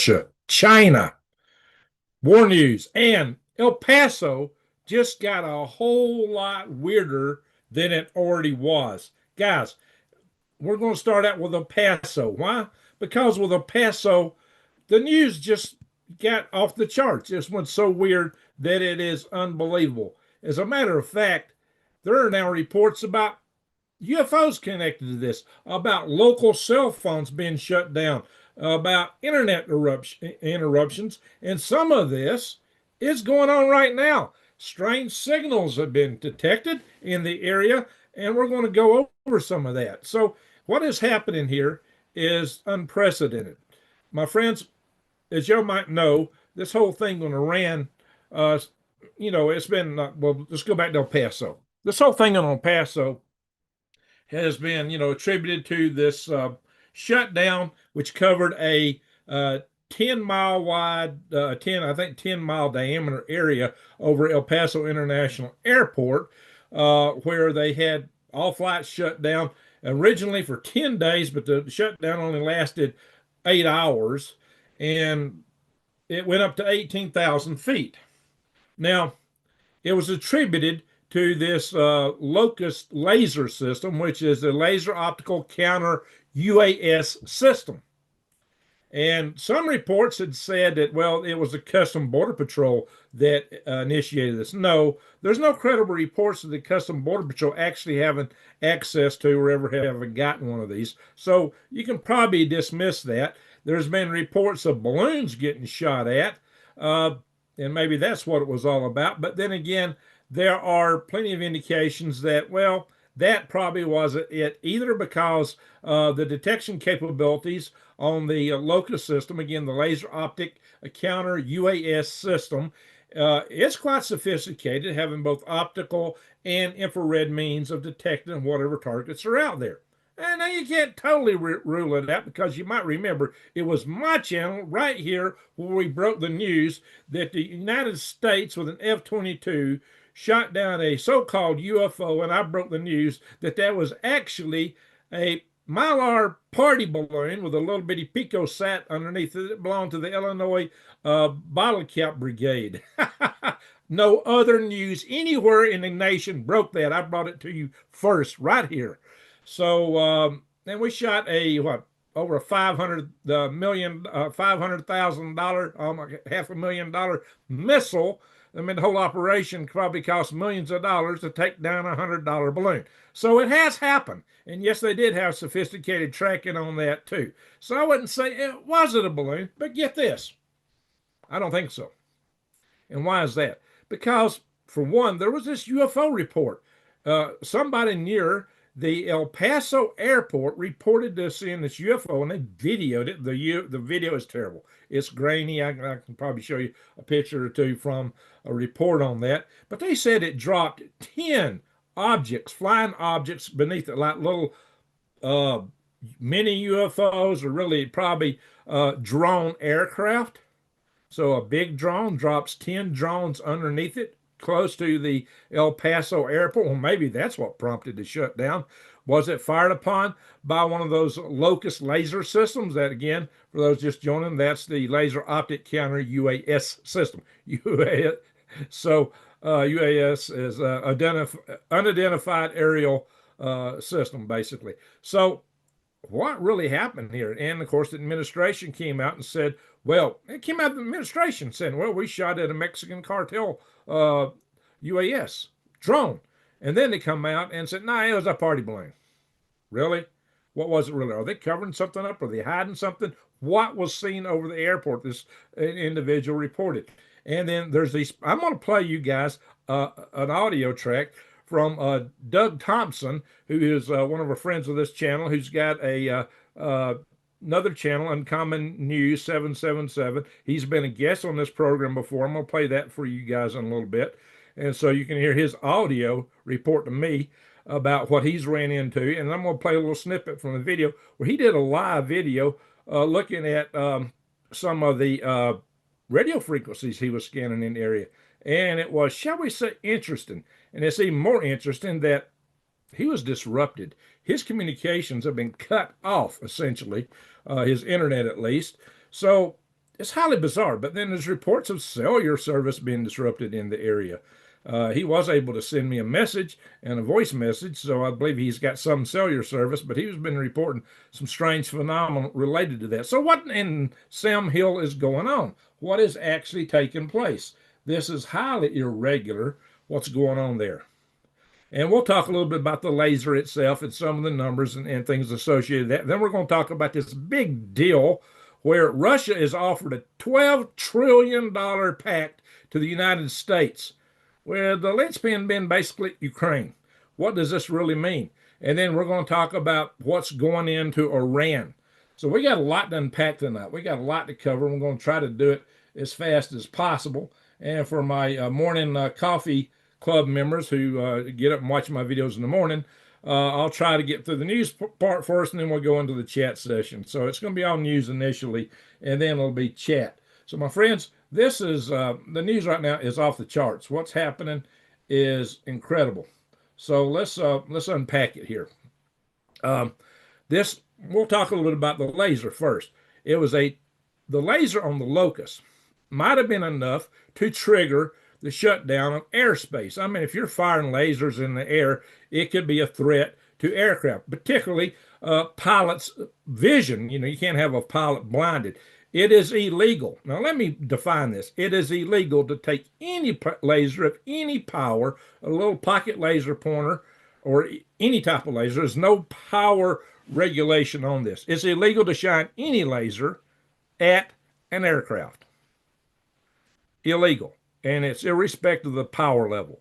Russia, China, war news, and El Paso just got a whole lot weirder than it already was. Guys, we're going to start out with El Paso. Why? Because with El Paso, the news just got off the charts. This went so weird that it is unbelievable. As a matter of fact, there are now reports about UFOs connected to this, about local cell phones being shut down, about internet interruptions, and some of this is going on right now. Strange signals have been detected in the area, and we're going to go over some of that. So, what is happening here is unprecedented. My friends, as you might know, this whole thing on Iran, uh, it's been, well, let's go back to El Paso. This whole thing on El Paso has been, attributed to this shutdown, which covered a 10-mile wide, 10-mile diameter area over El Paso International Airport, where they had all flights shut down originally for 10 days, but the shutdown only lasted 8 hours, and it went up to 18,000 feet. Now, it was attributed to this locust laser system, which is the laser optical counter UAS system. And some reports had said that, well, it was the Custom Border Patrol that initiated this. No, there's no credible reports of the Custom Border Patrol actually having access to or ever having gotten one of these. So you can probably dismiss that. There's been reports of balloons getting shot at, and maybe that's what it was all about. But then again, there are plenty of indications that, well, that probably wasn't it either, because the detection capabilities on the locust system, again, the laser optic counter UAS system, it's quite sophisticated, having both optical and infrared means of detecting whatever targets are out there. And now you can't totally rule it out, because you might remember it was my channel right here where we broke the news that the United States with an F-22 shot down a so-called UFO, and I broke the news that that was actually a Mylar party balloon with a little bitty Pico sat underneath it that belonged to the Illinois Bottle Cap Brigade. No other news anywhere in the nation broke that. I brought it to you first right here. So, and we shot a, what, over a $500,000, $500,000 missile. I mean, the whole operation probably cost millions of dollars to take down a $100 balloon. So it has happened. And yes, they did have sophisticated tracking on that too. So I wouldn't say it wasn't a balloon, but get this. I don't think so. And why is that? Because, for one, there was this UFO report. Somebody near the El Paso airport reported to seeing this UFO, and they videoed it. The video is terrible. It's grainy. I can probably show you a picture or two from a report on that. But they said it dropped 10 objects, flying objects beneath it, like little mini UFOs, or really probably drone aircraft. So a big drone drops 10 drones underneath it, close to the El Paso airport. Well, maybe that's what prompted the shutdown. Was it fired upon by one of those locust laser systems? That, again, for those just joining, that's the laser optic counter UAS system. UAS. So UAS is unidentified aerial system, basically. So what really happened here? And of course, the administration came out and said, well, it came out of the administration saying, well, we shot at a Mexican cartel UAS drone. And then they come out and said, nah, it was a party balloon. Really? What was it really? Are they covering something up? Are they hiding something? What was seen over the airport? This individual reported. And then there's these, I'm going to play you guys an audio track from Doug Thompson, who is one of our friends of this channel, who's got a another channel, Uncommon News 777. He's been a guest on this program before. I'm going to play that for you guys in a little bit. And so you can hear his audio report to me about what he's ran into. And I'm going to play a little snippet from the video where he did a live video looking at some of the radio frequencies he was scanning in the area. And it was, shall we say, interesting. And it's even more interesting that he was disrupted. His communications have been cut off, essentially, his internet at least. So it's highly bizarre. But then there's reports of cellular service being disrupted in the area. He was able to send me a message and a voice message, so I believe he's got some cellular service, but he's been reporting some strange phenomena related to that. So what in Sam Hill is going on? What is actually taking place? This is highly irregular, what's going on there. And we'll talk a little bit about the laser itself and some of the numbers and things associated with that. Then we're going to talk about this big deal where Russia is offered a $12 trillion pact to the United States, where the linchpin being basically Ukraine. What does this really mean? And then we're going to talk about what's going into Iran. So we got a lot to unpack tonight. We got a lot to cover. We're going to try to do it as fast as possible. And for my morning coffee club members who get up and watch my videos in the morning, I'll try to get through the news part first, and then we'll go into the chat session. So it's going to be all news initially, and then it'll be chat. So my friends, this is the news right now is off the charts. What's happening is incredible. So let's unpack it here. This we'll talk a little bit about the laser first. It was the laser on the Locust might have been enough to trigger the shutdown of airspace. I mean, if you're firing lasers in the air, it could be a threat to aircraft, particularly pilots' vision. You know, you can't have a pilot blinded. It is illegal. Now, let me define this. It is illegal to take any laser of any power, a little pocket laser pointer, or any type of laser. There's no power regulation on this. It's illegal to shine any laser at an aircraft. Illegal. And it's irrespective of the power level.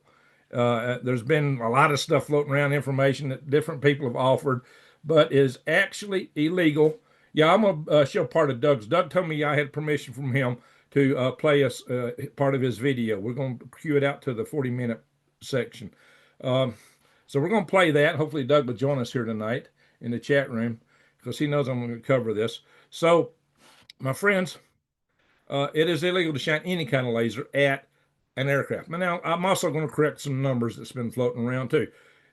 There's been a lot of stuff floating around, information that different people have offered, but is actually illegal. Yeah, I'm going to show part of Doug's. Doug told me I had permission from him to play us part of his video. We're going to cue it out to the 40-minute section. So we're going to play that. Hopefully Doug will join us here tonight in the chat room because he knows I'm going to cover this. So, my friends, it is illegal to shine any kind of laser at an aircraft. Now, I'm also going to correct some numbers that's been floating around too.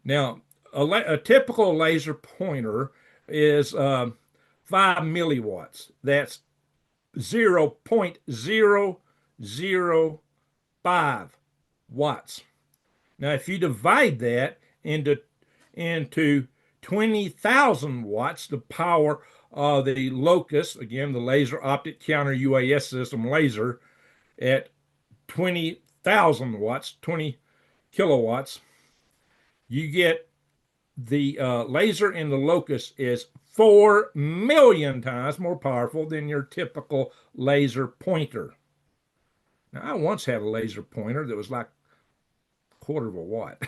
Now, a typical laser pointer is 5 milliwatts. That's 0.005 watts. Now, if you divide that into 20,000 watts, the power of the Locust, again, the laser optic counter UAS system laser, at 20,000 watts, 20 kilowatts, you get the laser in the Locust is 4 million times more powerful than your typical laser pointer. Now, I once had a laser pointer that was like a quarter of a watt.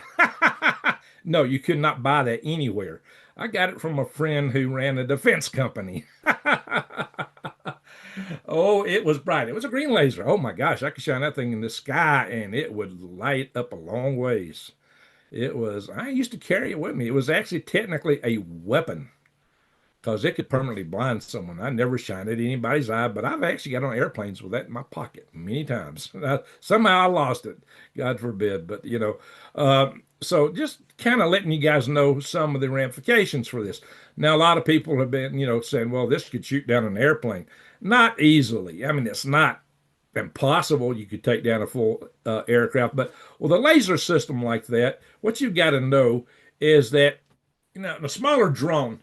No, you could not buy that anywhere. I got it from a friend who ran a defense company. Oh, it was bright. It was a green laser. Oh my gosh, I could shine that thing in the sky and it would light up a long ways. I used to carry it with me. It was actually technically a weapon because it could permanently blind someone. I never shined it at anybody's eye, but I've actually got on airplanes with that in my pocket many times. Somehow I lost it, God forbid. But, so just kind of letting you guys know some of the ramifications for this. Now, a lot of people have been, saying, well, this could shoot down an airplane. Not easily. I mean, it's not impossible you could take down a full aircraft. But with a laser system like that, what you've got to know is that, the smaller drone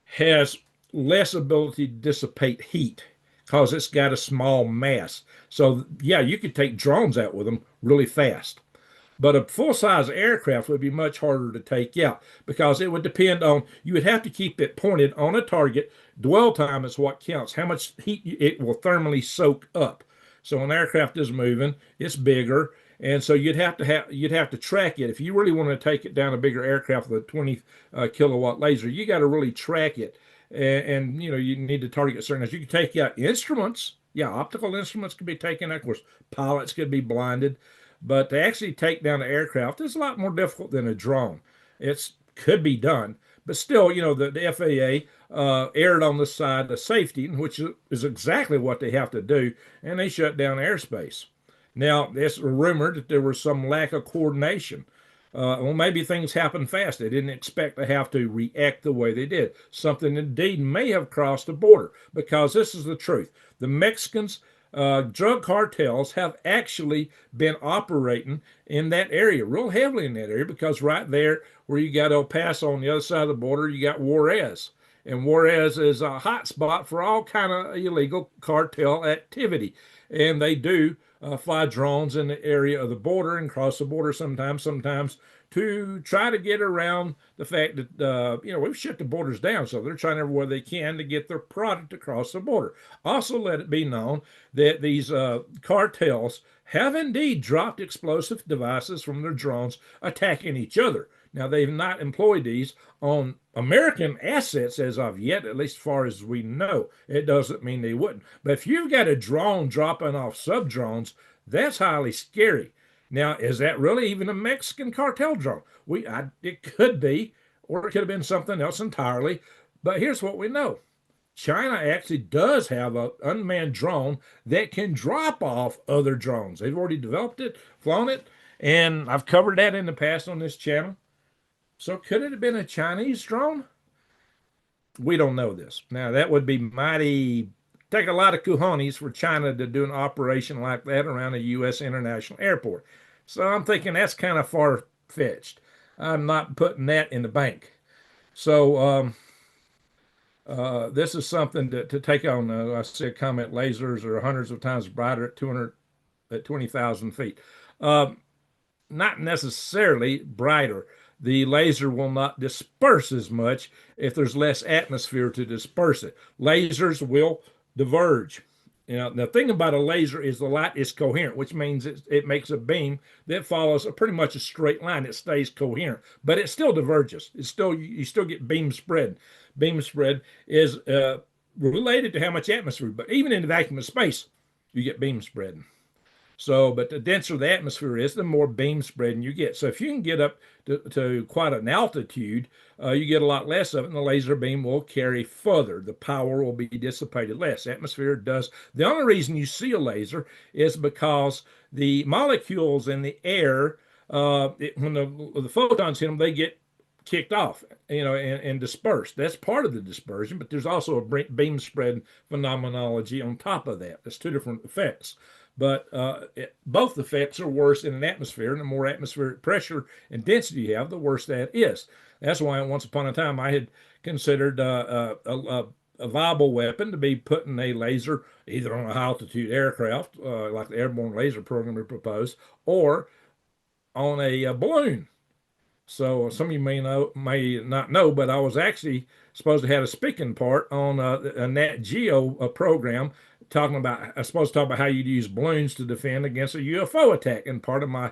has less ability to dissipate heat because it's got a small mass. So, yeah, you could take drones out with them really fast. But a full-size aircraft would be much harder to take out because it would depend on, you would have to keep it pointed on a target. Dwell time is what counts, how much heat it will thermally soak up. So an aircraft is moving, it's bigger, and so you'd have to track it. If you really want to take it down a bigger aircraft with a 20 kilowatt laser, you got to really track it. And you need to target certain areas. You can take out instruments. Yeah, optical instruments can be taken out. Of course, pilots could be blinded. But to actually take down an aircraft is a lot more difficult than a drone. It could be done, but still, the FAA erred on the side of safety, which is exactly what they have to do, and they shut down airspace. Now, it's rumored that there was some lack of coordination Well, maybe things happened fast. They didn't expect to have to react the way they did. Something indeed may have crossed the border, because this is the truth. The Mexicans, drug cartels have actually been operating in that area, real heavily in that area, because right there where you got El Paso on the other side of the border, you got Juarez. And Juarez is a hot spot for all kind of illegal cartel activity. And they do fly drones in the area of the border and cross the border sometimes to try to get around the fact that we've shut the borders down, so they're trying everywhere they can to get their product across the border. Also, let it be known that these cartels have indeed dropped explosive devices from their drones attacking each other. Now, they've not employed these on American assets as of yet, at least as far as we know. It doesn't mean they wouldn't. But if you've got a drone dropping off sub drones, that's highly scary. Now, is that really even a Mexican cartel drone? It could be, or it could have been something else entirely. But here's what we know. China actually does have an unmanned drone that can drop off other drones. They've already developed it, flown it, and I've covered that in the past on this channel. So could it have been a Chinese drone? We don't know this. Now, that would be take a lot of cojones for China to do an operation like that around a U.S. international airport. So I'm thinking that's kind of far-fetched. I'm not putting that in the bank. So this is something to take on. I said comment lasers are hundreds of times brighter at 20,000 feet. Not necessarily brighter. The laser will not disperse as much if there's less atmosphere to disperse it. Lasers will diverge. The thing about a laser is the light is coherent, which means it makes a beam that follows pretty much a straight line. It stays coherent, but it still diverges. You still get beam spread. Beam spread is related to how much atmosphere, but even in the vacuum of space, you get beam spread. So, but the denser the atmosphere is, the more beam spreading you get. So if you can get up to quite an altitude, you get a lot less of it, and the laser beam will carry further. The power will be dissipated less. Atmosphere does. The only reason you see a laser is because the molecules in the air, when the photons hit them, they get kicked off, and dispersed. That's part of the dispersion, but there's also a beam spread phenomenology on top of that. That's two different effects. But both effects are worse in an atmosphere, and the more atmospheric pressure and density you have, the worse that is. That's why once upon a time I had considered a viable weapon to be putting a laser either on a high-altitude aircraft, like the airborne laser program we proposed, or on a balloon. So some of you may not know, but I was actually supposed to have a speaking part on a Nat Geo program I was supposed to talk about how you'd use balloons to defend against a UFO attack. And part of my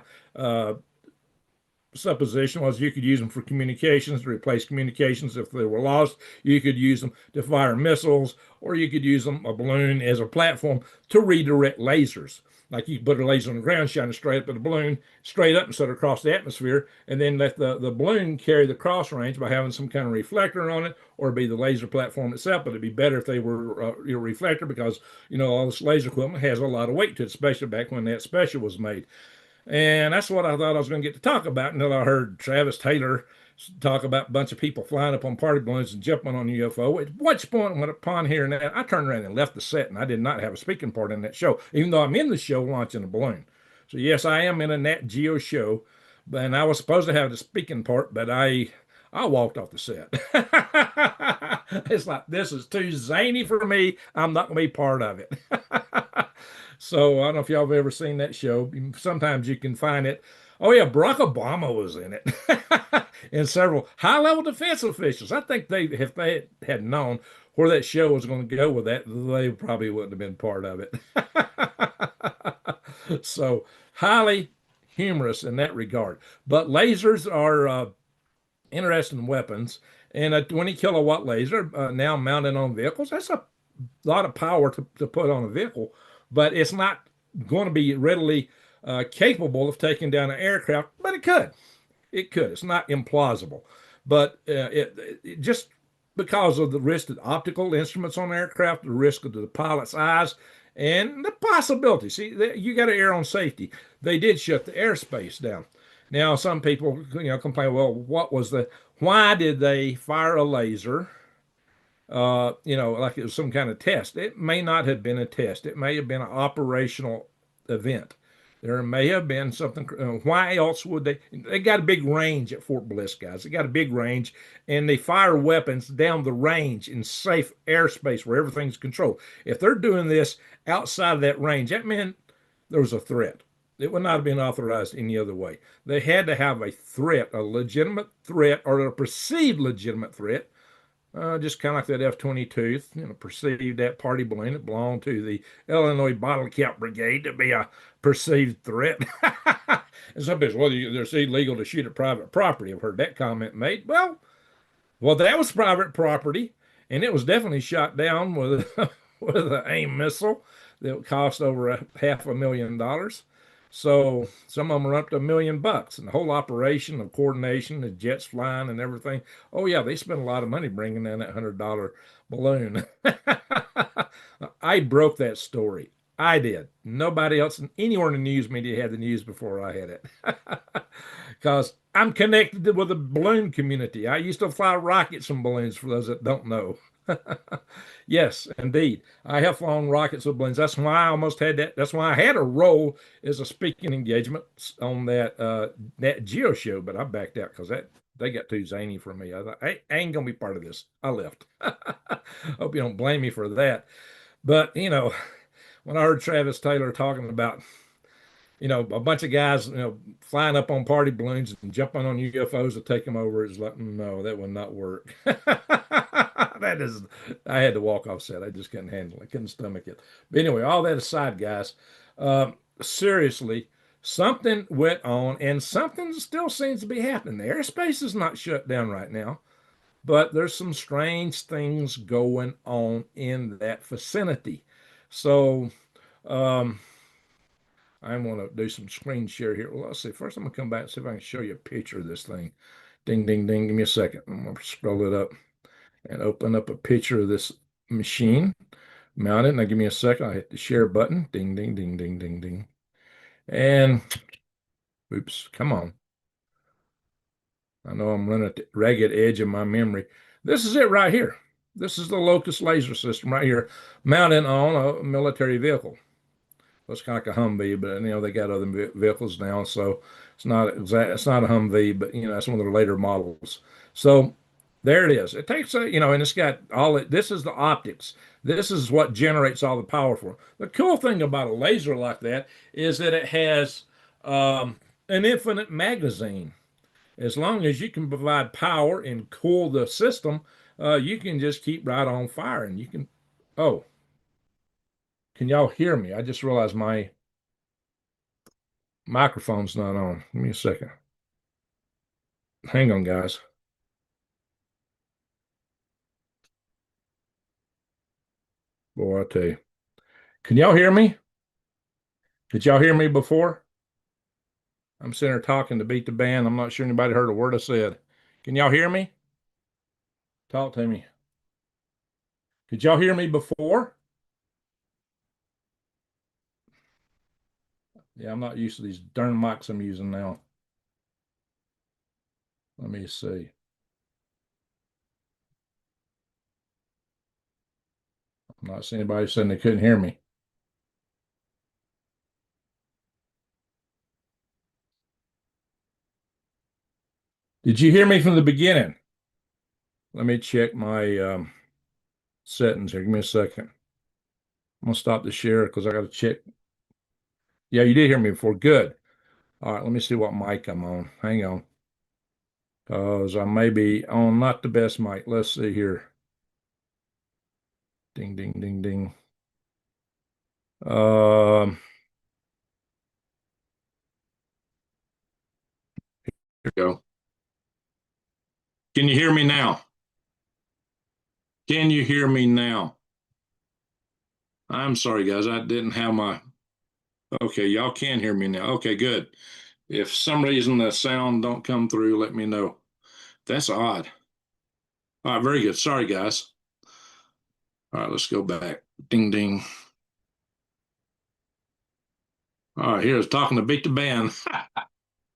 supposition was you could use them for communications, to replace communications if they were lost. You could use them to fire missiles, or you could use a balloon as a platform to redirect lasers. Like you put a laser on the ground, shine it straight up at the balloon, straight up instead of across the atmosphere, and then let the balloon carry the cross range by having some kind of reflector on it, or be the laser platform itself. But it'd be better if they were a reflector, because all this laser equipment has a lot of weight to it, especially back when that special was made. And that's what I thought I was going to get to talk about until I heard Travis Taylor talk about a bunch of people flying up on party balloons and jumping on a UFO. At which point, upon hearing that, I turned around and left the set, and I did not have a speaking part in that show, even though I'm in the show launching a balloon. So yes, I am in a Nat Geo show, and I was supposed to have the speaking part, but I walked off the set. It's like, this is too zany for me. I'm not going to be part of it. So I don't know if y'all have ever seen that show. Sometimes you can find it. Oh yeah, Barack Obama was in it, and several high-level defense officials. I think if they had known where that show was going to go with that, they probably wouldn't have been part of it. So highly humorous in that regard. But lasers are interesting weapons, and a 20 kilowatt laser now mounted on vehicles. That's a lot of power to put on a vehicle, but it's not going to be readily capable of taking down an aircraft, but it could. It could. It's not implausible. But it just because of the risk of optical instruments on aircraft, the risk of the pilot's eyes, and the possibility. See, you got to err on safety. They did shut the airspace down. Now, some people, complain, well, why did they fire a laser? Like it was some kind of test. It may not have been a test. It may have been an operational event. There may have been something. Why else would they? They got a big range at Fort Bliss, guys. They got a big range, and they fire weapons down the range in safe airspace where everything's controlled. If they're doing this outside of that range, that meant there was a threat. It would not have been authorized any other way. They had to have a threat, a legitimate threat, or a perceived legitimate threat, just kind of like that F-22, perceived that party balloon. It belonged to the Illinois Bottle Cap Brigade to be a perceived threat. And some people, well, it's illegal to shoot at private property. I've heard that comment made. Well, that was private property, and it was definitely shot down with with an AIM missile that cost over $500,000. So some of them are up to $1 million, and the whole operation of coordination, the jets flying and everything. Oh yeah, they spent a lot of money bringing in that $100 balloon. I broke that story. I did. Nobody else anywhere in the news media had the news before I had it. Because I'm connected with the balloon community. I used to fly rockets and balloons, for those that don't know. Yes, indeed. I have flown rockets with balloons. That's why I almost had that. That's why I had a role as a speaking engagement on that Geo show, but I backed out because that they got too zany for me. I thought, I ain't gonna be part of this. I left. Hope you don't blame me for that. But when I heard Travis Taylor talking about a bunch of guys, flying up on party balloons and jumping on UFOs to take them over. It's like, no, that would not work. That is, I had to walk off set. I just couldn't handle it. Couldn't stomach it. But anyway, all that aside, guys, seriously, something went on and something still seems to be happening. The airspace is not shut down right now, but there's some strange things going on in that vicinity. So, um, I want to do some screen share here. Well, let's see. First, I'm going to come back and see if I can show you a picture of this thing. Ding, ding, ding. Give me a second. I'm going to scroll it up and open up a picture of this machine. Mount it. Now, give me a second. I hit the share button. Ding, ding, ding, ding, ding, ding. And, oops, come on. I know I'm running at the ragged edge of my memory. This is it right here. This is the Locust laser system right here, mounted on a military vehicle. It's kind of like a Humvee, but they got other vehicles now, so it's not exact. It's not a Humvee, but it's one of the later models. So there it is. It takes and it's got all it. This is the optics. This is what generates all the power for it. The cool thing about a laser like that is that it has an infinite magazine. As long as you can provide power and cool the system, you can just keep right on firing. You can. Oh, can y'all hear me? I just realized my microphone's not on. Give me a second. Hang on, guys. Boy, I tell you. Can y'all hear me? Did y'all hear me before? I'm sitting here talking to beat the band. I'm not sure anybody heard a word I said. Can y'all hear me? Talk to me. Did y'all hear me before? Yeah, I'm not used to these darn mics I'm using now. Let me see. I'm not seeing anybody saying they couldn't hear me. Did you hear me from the beginning? Let me check my settings here. Give me a second. I'm gonna stop the share because I got to check. Yeah, you did hear me before. Good. All right, let me see what mic I'm on. Hang on. Because I may be on not the best mic. Let's see here. Ding, ding, ding, ding. Here we go. Can you hear me now? Can you hear me now? I'm sorry, guys. I didn't have my. Okay, y'all can hear me now. Okay, good. If some reason the sound don't come through, let me know. That's odd. All right, very good. Sorry, guys. All right, let's go back. Ding, ding. All right, here's talking to beat the band.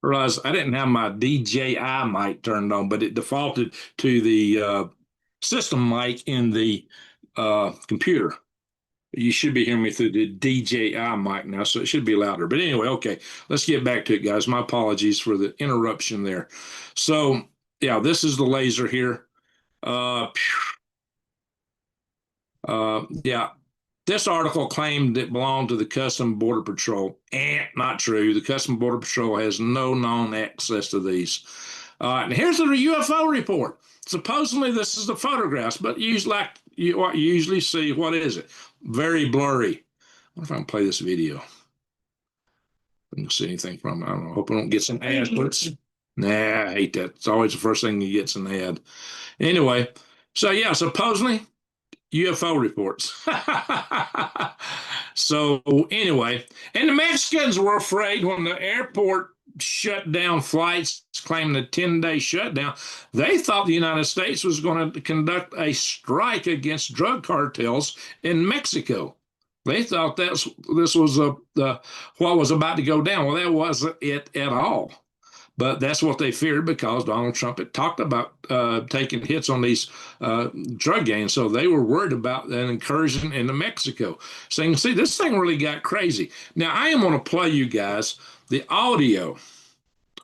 realized I didn't have my DJI mic turned on, but it defaulted to the system mic in the computer. You should be hearing me through the DJI mic now, so it should be louder. But anyway, okay, let's get back to it, guys. My apologies for the interruption there. So, yeah, this is the laser here. Yeah, this article claimed it belonged to the Custom Border Patrol. Not true. The Custom Border Patrol has no known access to these. And here's the UFO report. Supposedly, this is the photographs, but usually, what you usually see, what is it? Very blurry. I wonder if I can play this video. I don't see anything from it. I don't know. Hope I don't get some ads. Nah, I hate that. It's always the first thing you get an ad. Anyway, so yeah, supposedly UFO reports. So anyway, and the Mexicans were afraid when the airport shut down flights, claiming a 10-day shutdown. They thought the United States was going to conduct a strike against drug cartels in Mexico. They thought this was what was about to go down. Well, that wasn't it at all. But that's what they feared because Donald Trump had talked about taking hits on these drug gangs. So they were worried about an incursion into Mexico. So you can see this thing really got crazy. Now, I am going to play you guys the audio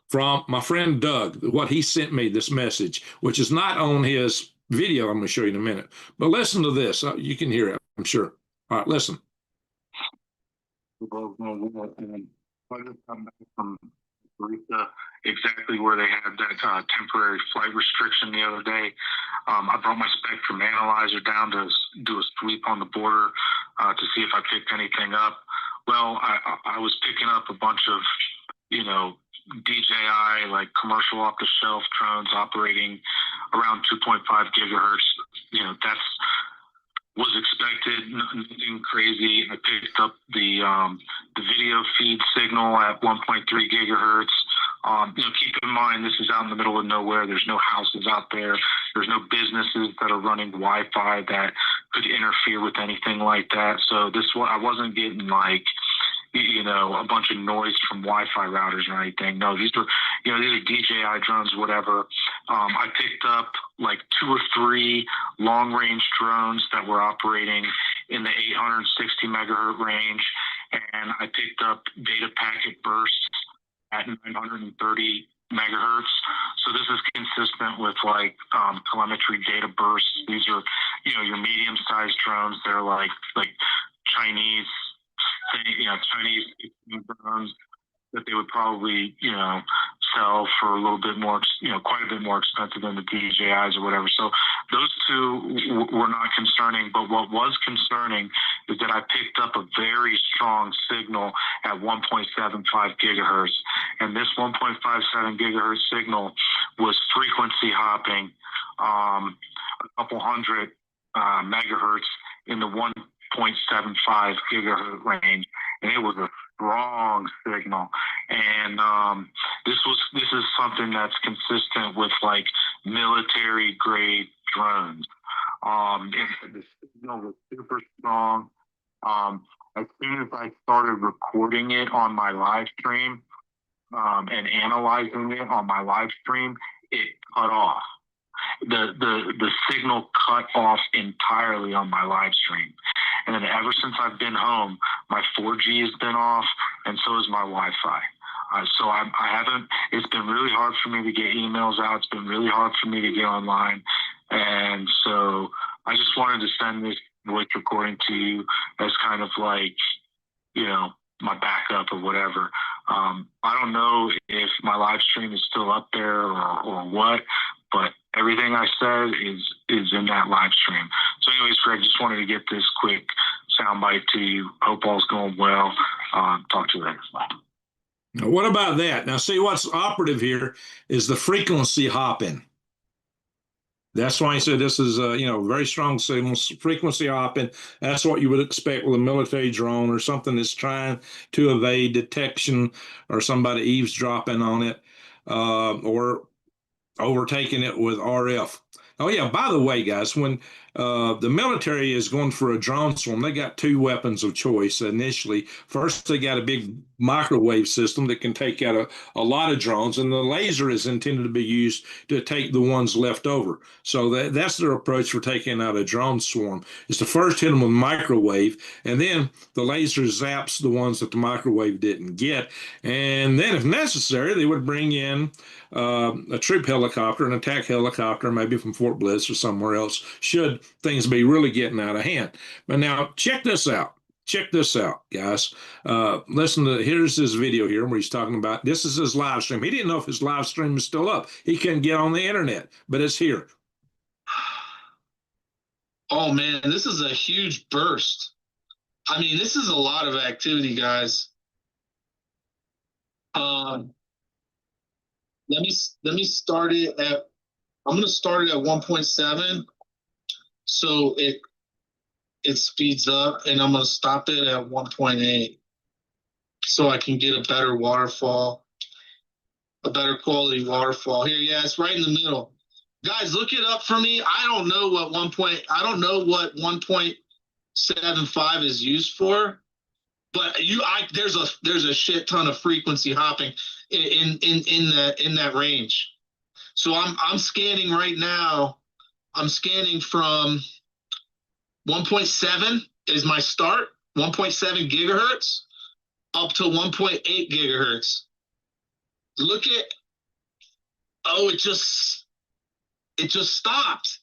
from my friend Doug, what he sent me, this message, which is not on his video. I'm going to show you in a minute. But listen to this. You can hear it, I'm sure. All right, listen. I just come back from exactly where they had that temporary flight restriction the other day. I brought my spectrum analyzer down to do a sweep on the border to see if I picked anything up. Well, I was picking up a bunch of, DJI, like commercial off-the-shelf drones operating around 2.5 gigahertz. That's was expected, nothing crazy. I picked up the video feed signal at 1.3 gigahertz. Keep in mind, this is out in the middle of nowhere. There's no houses out there. There's no businesses that are running Wi-Fi that could interfere with anything like that. So I wasn't getting like, a bunch of noise from Wi-Fi routers or anything. No, these are DJI drones, whatever. I picked up like 2 or 3 long-range drones that were operating in the 860 megahertz range, and I picked up data packet bursts at 930 megahertz. So this is consistent with like telemetry data bursts. These are, your medium-sized drones. They're like Chinese drones that they would probably, sell for a little bit more, quite a bit more expensive than the DJIs or whatever. So those two were not concerning. But what was concerning is that I picked up a very strong signal at 1.75 gigahertz. And this 1.57 gigahertz signal was frequency hopping a couple hundred megahertz in the 1.75 gigahertz range. And it was a strong signal. And this is something that's consistent with like military grade drones. The signal was super strong. As soon as I started recording it on my live stream and analyzing it on my live stream, it cut off. The signal cut off entirely on my live stream. And then ever since I've been home, my 4G has been off, and so is my Wi-Fi. So I haven't, it's been really hard for me to get emails out. It's been really hard for me to get online. And so I just wanted to send this voice recording to you as kind of like, my backup or whatever. I don't know if my live stream is still up there or what, but everything I said is in that live stream. So anyways, Greg, just wanted to get this quick soundbite to you. Hope all's going well. Talk to you later. Bye. Now, what about that? Now, see, what's operative here is the frequency hopping. That's why I said this is, very strong signals, frequency hopping. That's what you would expect with a military drone or something that's trying to evade detection or somebody eavesdropping on it or overtaking it with RF. Oh, yeah, by the way, guys, when the military is going for a drone swarm. They got two weapons of choice initially. First, they got a big microwave system that can take out a lot of drones, and the laser is intended to be used to take the ones left over. So that's their approach for taking out a drone swarm, is to first hit them with microwave, and then the laser zaps the ones that the microwave didn't get. And then, if necessary, they would bring in a troop helicopter, an attack helicopter, maybe from Fort Bliss or somewhere else, should things be really getting out of hand. But now, check this out. Check this out, guys. Listen to, here's this video here where he's talking about, this is his live stream. He didn't know if his live stream is still up. He couldn't get on the internet, but it's here. Oh man, this is a huge burst. I mean, this is a lot of activity, guys. Let me start it at, I'm going to start it at 1.7 so it speeds up, and I'm going to stop it at 1.8 so I can get a better waterfall, a better quality waterfall. Here, yeah, it's right in the middle. Guys, look it up for me. I don't know what 1.75 is used for, but there's a shit ton of frequency hopping in that range. So I'm scanning right now. I'm scanning from 1.7 is my start, 1.7 gigahertz up to 1.8 gigahertz. Look at, oh, it just stopped.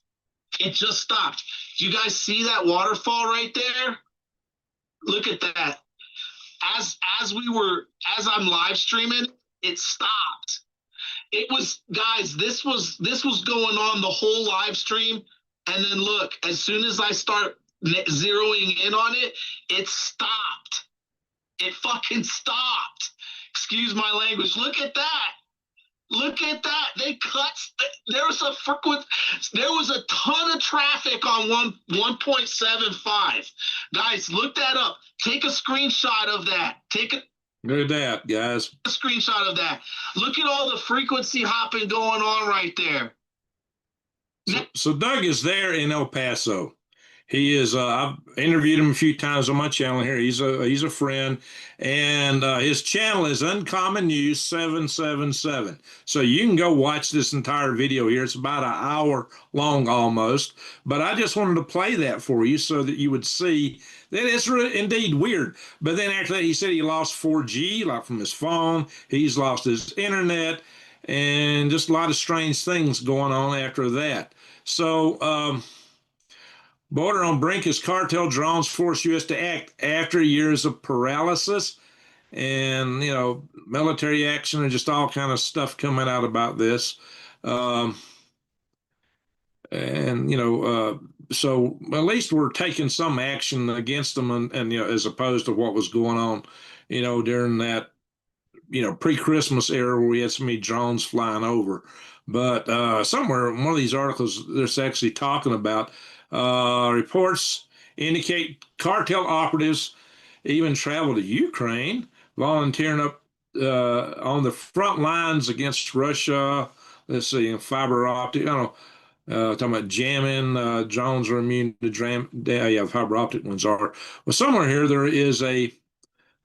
It just stopped. You guys see that waterfall right there? Look at that. As I'm live streaming, it stopped. It was, guys, this was going on the whole live stream. And then look, as soon as I start zeroing in on it, it stopped. It fucking stopped. Excuse my language. Look at that. Look at that. They cut. There was a ton of traffic on 1.75. Guys, look that up. Take a screenshot of that. Look at that, guys. A screenshot of that. Look at all the frequency hopping going on right there. So Doug is there in El Paso. He is. I've interviewed him a few times on my channel here. He's a friend, and his channel is Uncommon News 777. So you can go watch this entire video here. It's about an hour long almost. But I just wanted to play that for you so that you would see that it's indeed weird. But then after that, he said he lost 4G, like from his phone. He's lost his internet, and just a lot of strange things going on after that. So. Border on brink as cartel drones force U.S. to act after years of paralysis, and military action and just all kind of stuff coming out about this, so at least we're taking some action against them, and as opposed to what was going on, during that pre-Christmas era where we had so many drones flying over. But somewhere in one of these articles, there's actually talking about. Reports indicate cartel operatives even traveled to Ukraine, volunteering up on the front lines against Russia. Let's see, fiber optic. I don't know. Talking about jamming. Drones are immune to jam. Yeah, fiber optic ones are. Well, somewhere here there is a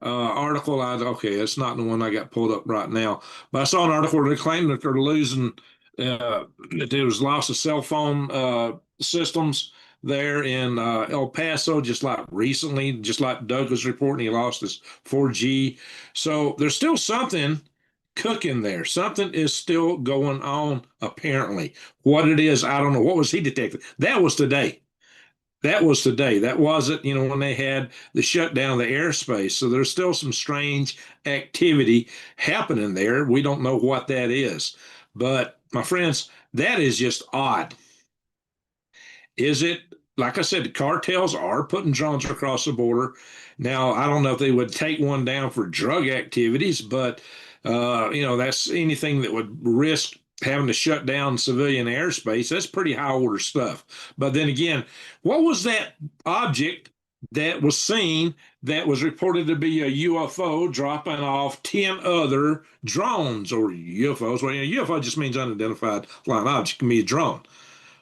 article. Okay, it's not the one I got pulled up right now, but I saw an article where they claim that they're losing. That there was loss of cell phone systems there in El Paso, just like recently, just like Doug was reporting, he lost his 4G. So there's still something cooking there. Something is still going on, apparently. What it is, I don't know. What was he detecting? That was today. That was today. That wasn't, when they had the shutdown of the airspace. So there's still some strange activity happening there. We don't know what that is. But, my friends, that is just odd. Is it, like I said, the cartels are putting drones across the border. Now, I don't know if they would take one down for drug activities, but, that's anything that would risk having to shut down civilian airspace. That's pretty high order stuff. But then again, what was that object that was seen that was reported to be a UFO dropping off 10 other drones or UFOs? Well, UFO just means unidentified flying object. It can be a drone.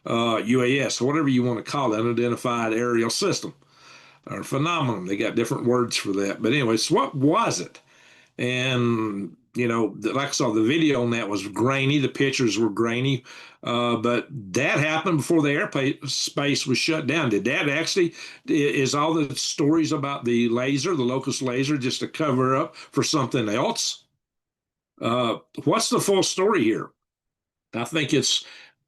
UAS, whatever you want to call it, unidentified aerial system or phenomenon. They got different words for that. But anyway, so what was it? And like I saw, the video on that was grainy. The pictures were grainy, but that happened before the airspace was shut down. Did that actually? Is all the stories about the laser, the locust laser, just a cover up for something else? What's the full story here? I think it's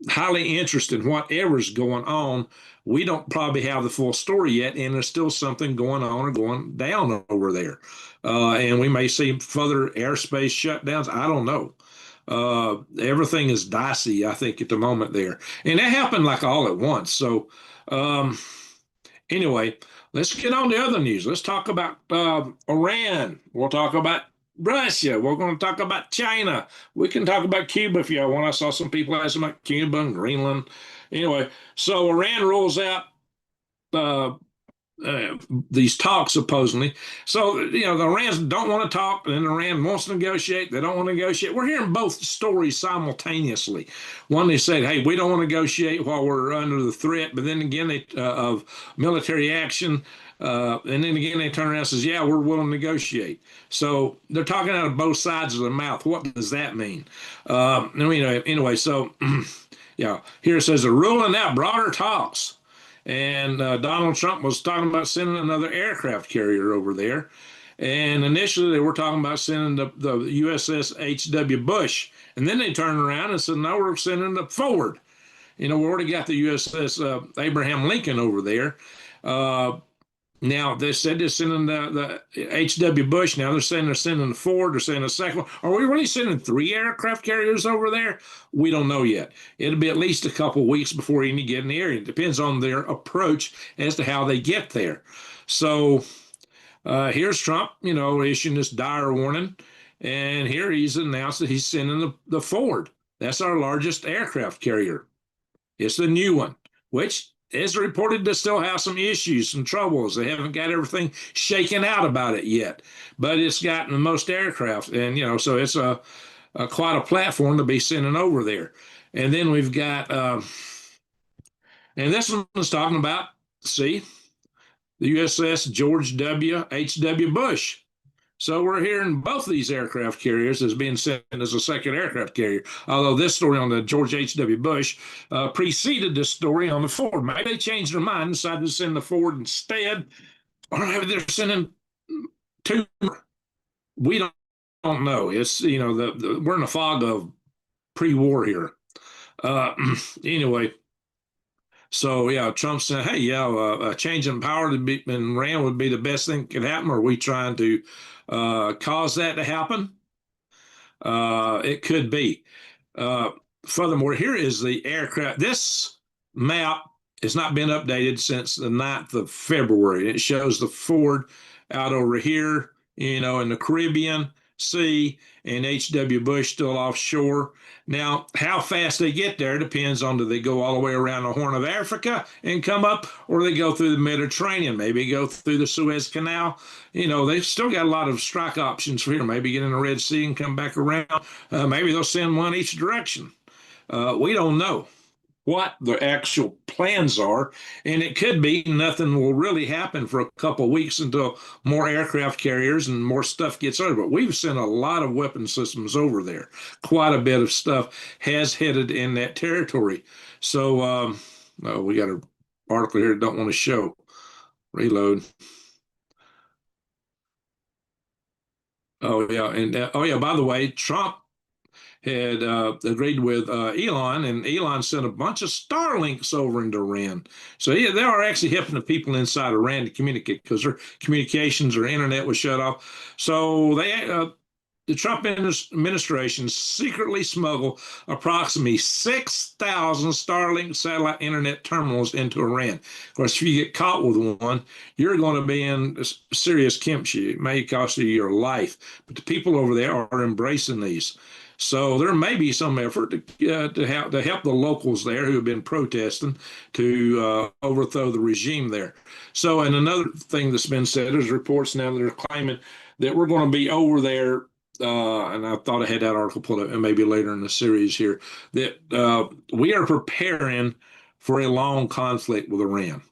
highly interesting. Whatever's going on, we don't probably have the full story yet, and there's still something going on or going down over there. And we may see further airspace shutdowns. I don't know. Everything is dicey, I think, at the moment there. And that happened like all at once. So, anyway, let's get on to other news. Let's talk about Iran. We'll talk about Russia. We're going to talk about China. We can talk about Cuba if you want. I saw some people asking about Cuba and Greenland. Anyway, so Iran rolls out uh, these talks supposedly. So, the Iranians don't want to talk, and Iran wants to negotiate. They don't want to negotiate. We're hearing both stories simultaneously. One, they said, hey, we don't want to negotiate while we're under the threat, but then again, of military action. And then again, they turn around and says, yeah, we're willing to negotiate. So they're talking out of both sides of their mouth. What does that mean? Anyway, so yeah, here it says they're ruling out broader talks. And Donald Trump was talking about sending another aircraft carrier over there. And initially, they were talking about sending the USS H.W. Bush. And then they turned around and said, no, we're sending the Ford. We already got the USS Abraham Lincoln over there. Now, they said they're sending the H.W. Bush. Now they're saying they're sending the Ford. They're sending a second one. Are we really sending 3 aircraft carriers over there? We don't know yet. It'll be at least a couple of weeks before any get in the area. It depends on their approach as to how they get there. So here's Trump, issuing this dire warning. And here he's announced that he's sending the Ford. That's our largest aircraft carrier. It's the new one, which is reported to still have some issues, some troubles. They haven't got everything shaken out about it yet, but it's gotten the most aircraft, and so it's quite a platform to be sending over there. And then we've got, and this one's talking about, see, the USS George W. H.W. Bush. So we're hearing both of these aircraft carriers as being sent as a second aircraft carrier, although this story on the George H.W. Bush preceded this story on the Ford. Maybe they changed their mind and decided to send the Ford instead, or maybe they're sending 2 more. We don't know. It's, we're in the fog of pre-war here. Anyway, so yeah, Trump said, hey, yeah, a change in power in Iran would be the best thing that could happen. Are we trying to cause that to happen? It could be. Furthermore, here is the aircraft. This map has not been updated since the 9th of February. It shows the Ford out over here, in the Caribbean Sea, and H.W. Bush still offshore. Now, how fast they get there depends on, do they go all the way around the Horn of Africa and come up, or they go through the Mediterranean, maybe go through the Suez Canal. They've still got a lot of strike options for here. Maybe get in the Red Sea and come back around. Maybe they'll send one each direction. We don't know what the actual plans are, and it could be nothing will really happen for a couple of weeks until more aircraft carriers and more stuff gets over. But we've sent a lot of weapon systems over there. Quite a bit of stuff has headed in that territory. So we got an article here I don't want to show. Reload. Oh yeah, and by the way, Trump had agreed with Elon, and Elon sent a bunch of Starlinks over into Iran. So yeah, they are actually helping the people inside Iran to communicate, because their communications or internet was shut off. So the Trump administration secretly smuggled approximately 6,000 Starlink satellite internet terminals into Iran. Of course, if you get caught with one, you're going to be in serious kimchi. It may cost you your life. But the people over there are embracing these. So there may be some effort to help the locals there who have been protesting to overthrow the regime there. So, and another thing that's been said is reports now that are claiming that we're going to be over there. And I thought I had that article pulled up, and maybe later in the series here, that we are preparing for a long conflict with Iran.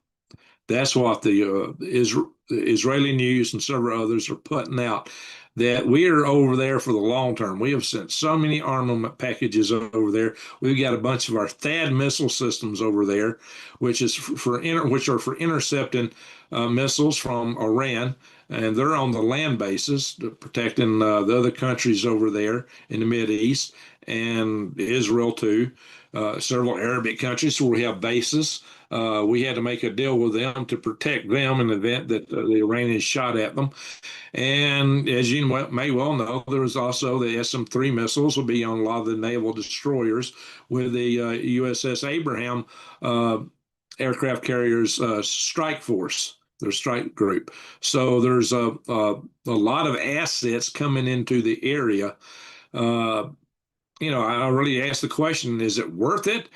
That's what the Israeli news and several others are putting out, that we are over there for the long term. We have sent so many armament packages over there. We've got a bunch of our THAAD missile systems over there, which are for intercepting missiles from Iran, and they're on the land bases, protecting the other countries over there in the Mid East and Israel too. Several Arabic countries where we have bases. We had to make a deal with them to protect them in the event that the Iranians shot at them. And as you may well know, there was also the SM-3 missiles will be on a lot of the naval destroyers with the USS Abraham aircraft carriers strike force, their strike group. So there's a lot of assets coming into the area. I really asked the question, is it worth it?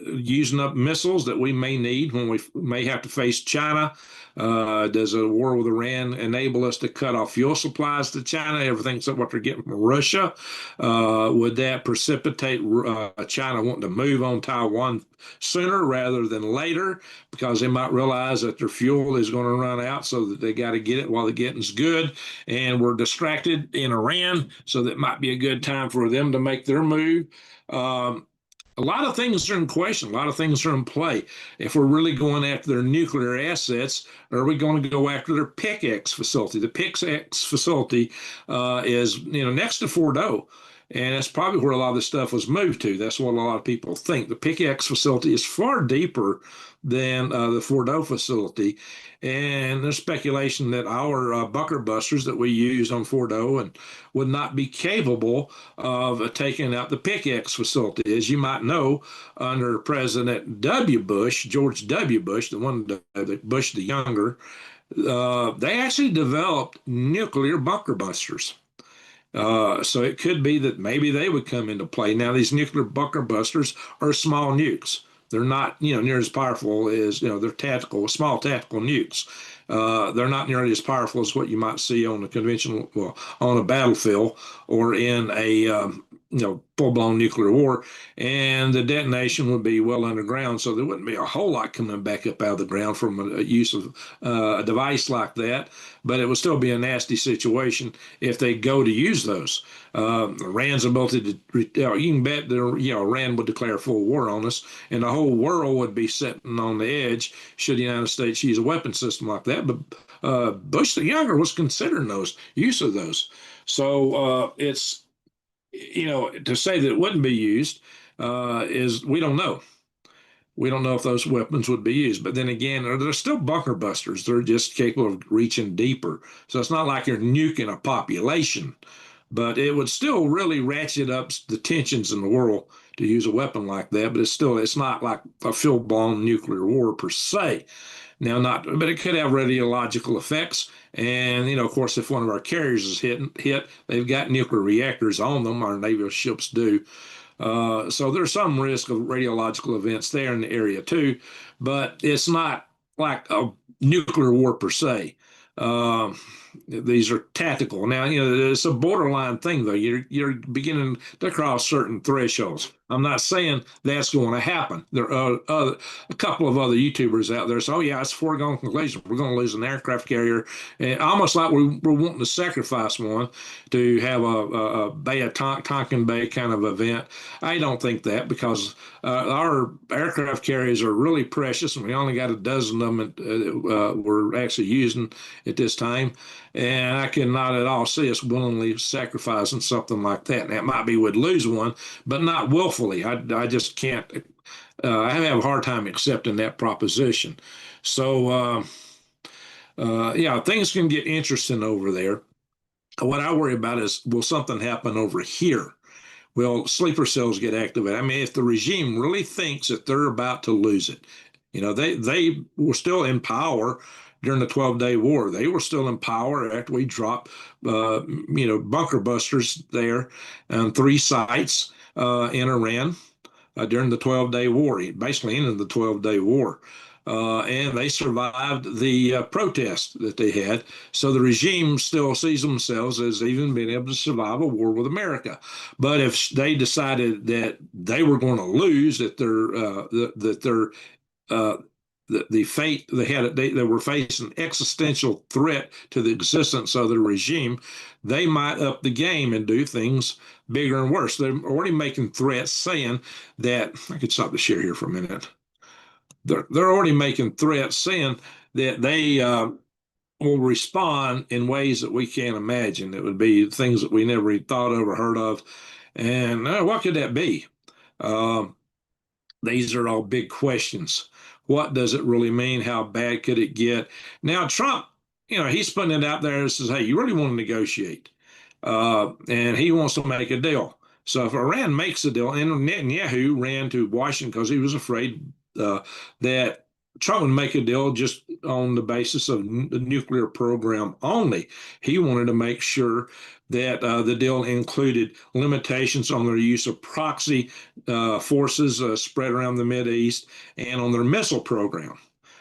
Using up missiles that we may need when we may have to face China? Does a war with Iran enable us to cut off fuel supplies to China, everything except what they're getting from Russia? Would that precipitate China wanting to move on Taiwan sooner rather than later, because they might realize that their fuel is going to run out, so that they got to get it while the getting's good, and we're distracted in Iran, so that might be a good time for them to make their move. A lot of things are in question. A lot of things are in play. If we're really going after their nuclear assets, are we going to go after their PICX facility? The PICX facility is next to Fordo, and that's probably where a lot of this stuff was moved to. That's what a lot of people think. The PICX facility is far deeper than the Fordo facility, and there's speculation that our bunker busters that we use on Fordo and would not be capable of taking out the PICX facility. As you might know, under President W. Bush, George W. Bush, the one that Bush the younger, they actually developed nuclear bunker busters. So it could be that maybe they would come into play. Now, these nuclear bunker busters are small nukes. They're not, near as powerful as, they're tactical, small tactical nukes. They're not nearly as powerful as what you might see on a conventional, well, on a battlefield or in a, full-blown nuclear war. And the detonation would be well underground, so there wouldn't be a whole lot coming back up out of the ground from a use of a device like that. But it would still be a nasty situation if they go to use those. Iran's ability to, you can bet that, Iran would declare full war on us, and the whole world would be sitting on the edge should the United States use a weapon system like that. But Bush the younger was considering use of those. So it's, to say that it wouldn't be used is we don't know. We don't know if those weapons would be used. But then again, they're still bunker busters. They're just capable of reaching deeper. So it's not like you're nuking a population, but it would still really ratchet up the tensions in the world to use a weapon like that. But it's not like a full-blown nuclear war per se. Now, but it could have radiological effects. And, of course, if one of our carriers is hit, they've got nuclear reactors on them. Our naval ships do. So there's some risk of radiological events there in the area too, but it's not like a nuclear war per se. These are tactical. Now, it's a borderline thing, though. You're beginning to cross certain thresholds. I'm not saying that's going to happen. There are a couple of other YouTubers out there say, oh, yeah, it's a foregone conclusion. We're going to lose an aircraft carrier. And almost like we're wanting to sacrifice one to have a Tonkin Bay kind of event. I don't think that, because our aircraft carriers are really precious, and we only got a dozen of them that we're actually using at this time. And I cannot at all see us willingly sacrificing something like that. Now, it might be we'd lose one, but not willfully. I just can't. I have a hard time accepting that proposition. So, yeah, things can get interesting over there. What I worry about is, will something happen over here? Will sleeper cells get activated? I mean, if the regime really thinks that they're about to lose it, they were still in power during the 12-day war. They were still in power after we dropped, bunker busters there on 3 sites in Iran during the 12-day war, basically ended the 12-day war. and they survived the protest that they had. So the regime still sees themselves as even being able to survive a war with America. But if they decided that they were going to lose, that their the fate they had, they were facing existential threat to the existence of the regime, they might up the game and do things bigger and worse. They're already making threats saying that I could stop the share here for a minute. They're already making threats saying that they will respond in ways that we can't imagine. It would be things that we never even thought of or heard of. And what could that be? These are all big questions. What does it really mean? How bad could it get? Now, Trump, he's putting it out there and says, hey, you really want to negotiate. And he wants to make a deal. So if Iran makes a deal, and Netanyahu ran to Washington because he was afraid that Trump would make a deal just on the basis of the nuclear program only. He wanted to make sure that the deal included limitations on their use of proxy forces spread around the Mideast and on their missile program,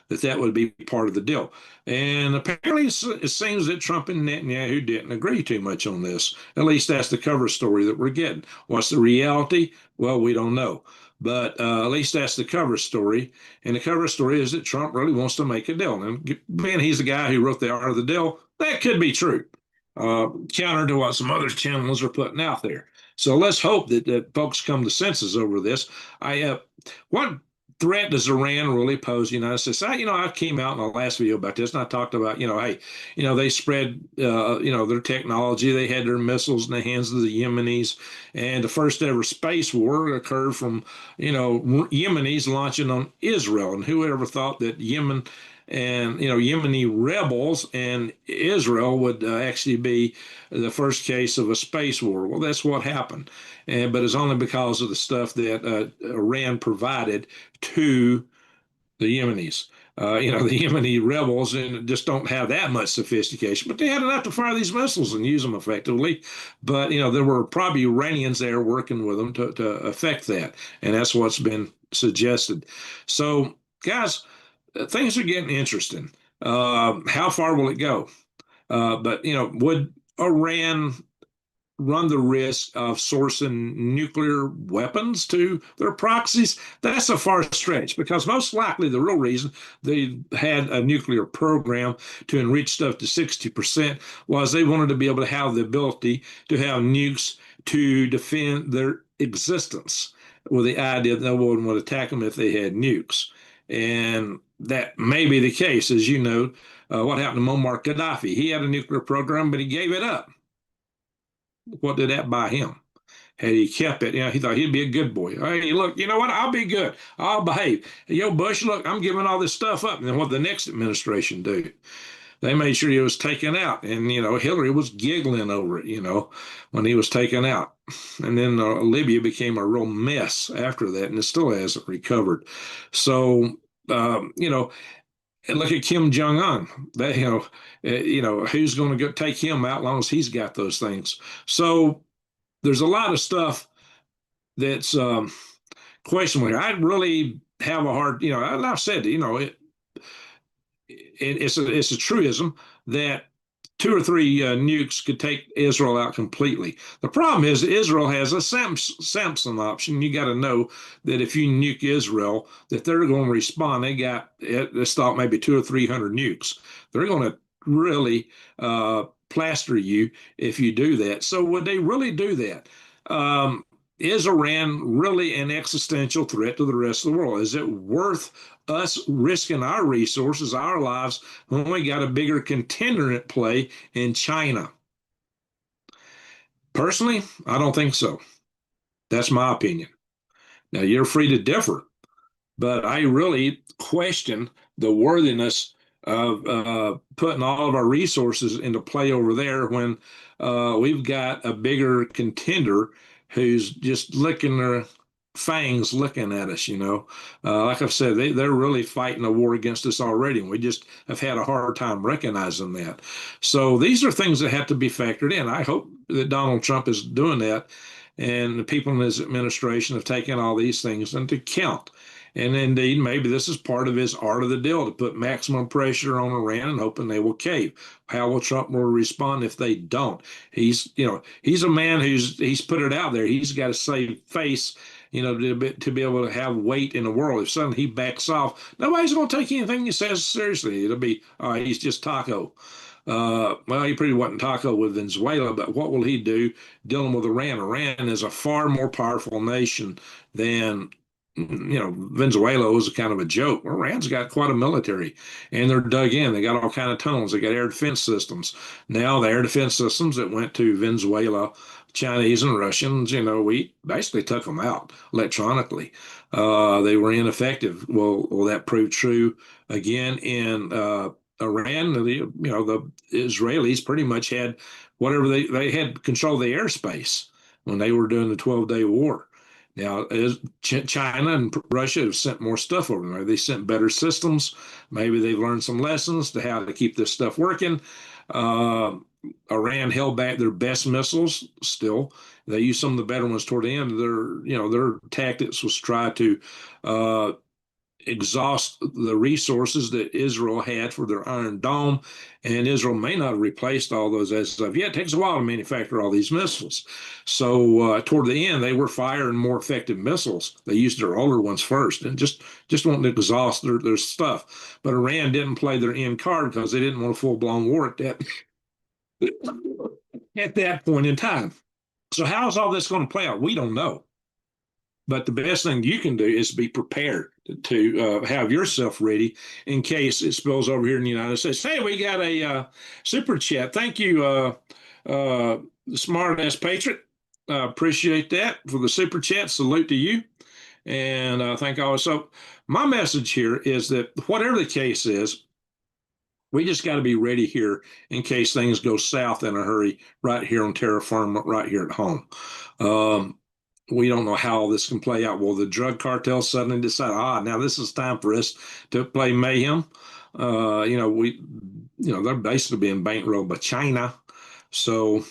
that would be part of the deal. And apparently it seems that Trump and Netanyahu didn't agree too much on this. At least that's the cover story that we're getting. What's the reality? Well, we don't know. But at least that's the cover story. And the cover story is that Trump really wants to make a deal. And being he's the guy who wrote the art of the deal, that could be true, counter to what some other channels are putting out there. So let's hope that folks come to senses over this. What threat does Iran really pose the United States? I came out in the last video about this, and I talked about, hey, they spread, their technology. They had their missiles in the hands of the Yemenis, and the first ever space war occurred from, Yemenis launching on Israel. And who ever thought that Yemen and Yemeni rebels and Israel would actually be the first case of a space war? Well, that's what happened, but it's only because of the stuff that Iran provided to the Yemenis. The Yemeni rebels and just don't have that much sophistication, but they had enough to fire these missiles and use them effectively. But there were probably Iranians there working with them to affect that, and that's what's been suggested. So, guys, things are getting interesting. How far will it go? But would Iran run the risk of sourcing nuclear weapons to their proxies? That's a far stretch, because most likely the real reason they had a nuclear program to enrich stuff to 60% was they wanted to be able to have the ability to have nukes to defend their existence, with the idea that no one would attack them if they had nukes. And that may be the case. As you know, what happened to Muammar Gaddafi? He had a nuclear program, but he gave it up. What did that buy him? Had he kept it, he thought he'd be a good boy. Hey, look, you know what? I'll be good. I'll behave. Bush, look, I'm giving all this stuff up. And then what did the next administration do? They made sure he was taken out. And, Hillary was giggling over it, when he was taken out. And then Libya became a real mess after that, and it still hasn't recovered. So, and look at Kim Jong-un. Who's going to go take him out as long as he's got those things? So there's a lot of stuff that's questionable here. I really have a hard, I've said, it's a truism that 2 or 3 nukes could take Israel out completely. The problem is Israel has a Samson option. You got to know that if you nuke Israel, that they're going to respond. Let's thought maybe 200 or 300 nukes. They're going to really plaster you if you do that. So would they really do that? Is Iran really an existential threat to the rest of the world? Is it worth us risking our resources, our lives, when we got a bigger contender at play in China? Personally, I don't think so. That's my opinion. Now, you're free to differ, but I really question the worthiness of putting all of our resources into play over there when we've got a bigger contender who's just licking their fangs looking at us, Like I've said, they're really fighting a war against us already, and we just have had a hard time recognizing that. So these are things that have to be factored in. I hope that Donald Trump is doing that, and the people in his administration have taken all these things into account. And indeed, maybe this is part of his art of the deal to put maximum pressure on Iran and hoping they will cave. How will Trump will respond if they don't? He's a man he's put it out there. He's got to save face, to be able to have weight in the world. If suddenly he backs off, nobody's going to take anything he says seriously. It'll be, he's just Taco. Well, he pretty wasn't Taco with Venezuela, but what will he do dealing with Iran? Iran is a far more powerful nation than Venezuela was a kind of a joke. Iran's got quite a military, and they're dug in. They got all kind of tunnels. They got air defense systems. Now the air defense systems that went to Venezuela, Chinese and Russians, we basically took them out electronically. They were ineffective. Well, that proved true again in Iran. The Israelis pretty much had whatever they had control of the airspace when they were doing the 12-day war. Now, China and Russia have sent more stuff over there. They sent better systems. Maybe they've learned some lessons to how to keep this stuff working. Iran held back their best missiles still. They used some of the better ones toward the end. Their tactics was try to exhaust the resources that Israel had for their Iron Dome, and Israel may not have replaced all those as of yet. It takes a while to manufacture all these missiles. So toward the end, they were firing more effective missiles. They used their older ones first and just wanting to exhaust their stuff. But Iran didn't play their end card because they didn't want a full-blown war at that point in time. So how is all this going to play out? We don't know. But the best thing you can do is be prepared to have yourself ready in case it spills over here in the United States. Hey, we got a super chat. Thank you, smart ass patriot. Appreciate that for the super chat. Salute to you. And thank all. So my message here is that whatever the case is, we just got to be ready here in case things go south in a hurry right here on terra firma, right here at home. We don't know how all this can play out. Will the drug cartel suddenly decide, now this is time for us to play mayhem? They're basically being bankrolled by China. So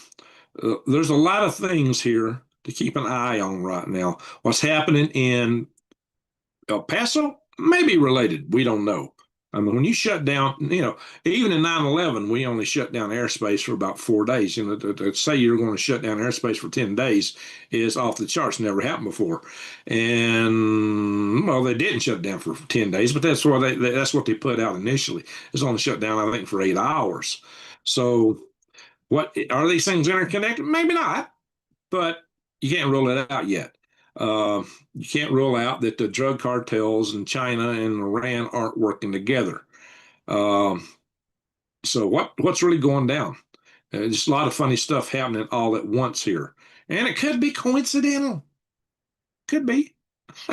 there's a lot of things here to keep an eye on right now. What's happening in El Paso may be related. We don't know. I mean, when you shut down, even in 9/11, we only shut down airspace for about 4 days. To say you're going to shut down airspace for 10 days is off the charts. Never happened before. And, well, they didn't shut down for 10 days, but that's what they put out initially. It's only shut down, I think, for 8 hours. So what are these things interconnected? Maybe not, but you can't rule it out yet. You can't rule out that the drug cartels in China and Iran aren't working together. So what's really going down? Just a lot of funny stuff happening all at once here, and it could be coincidental. Could be.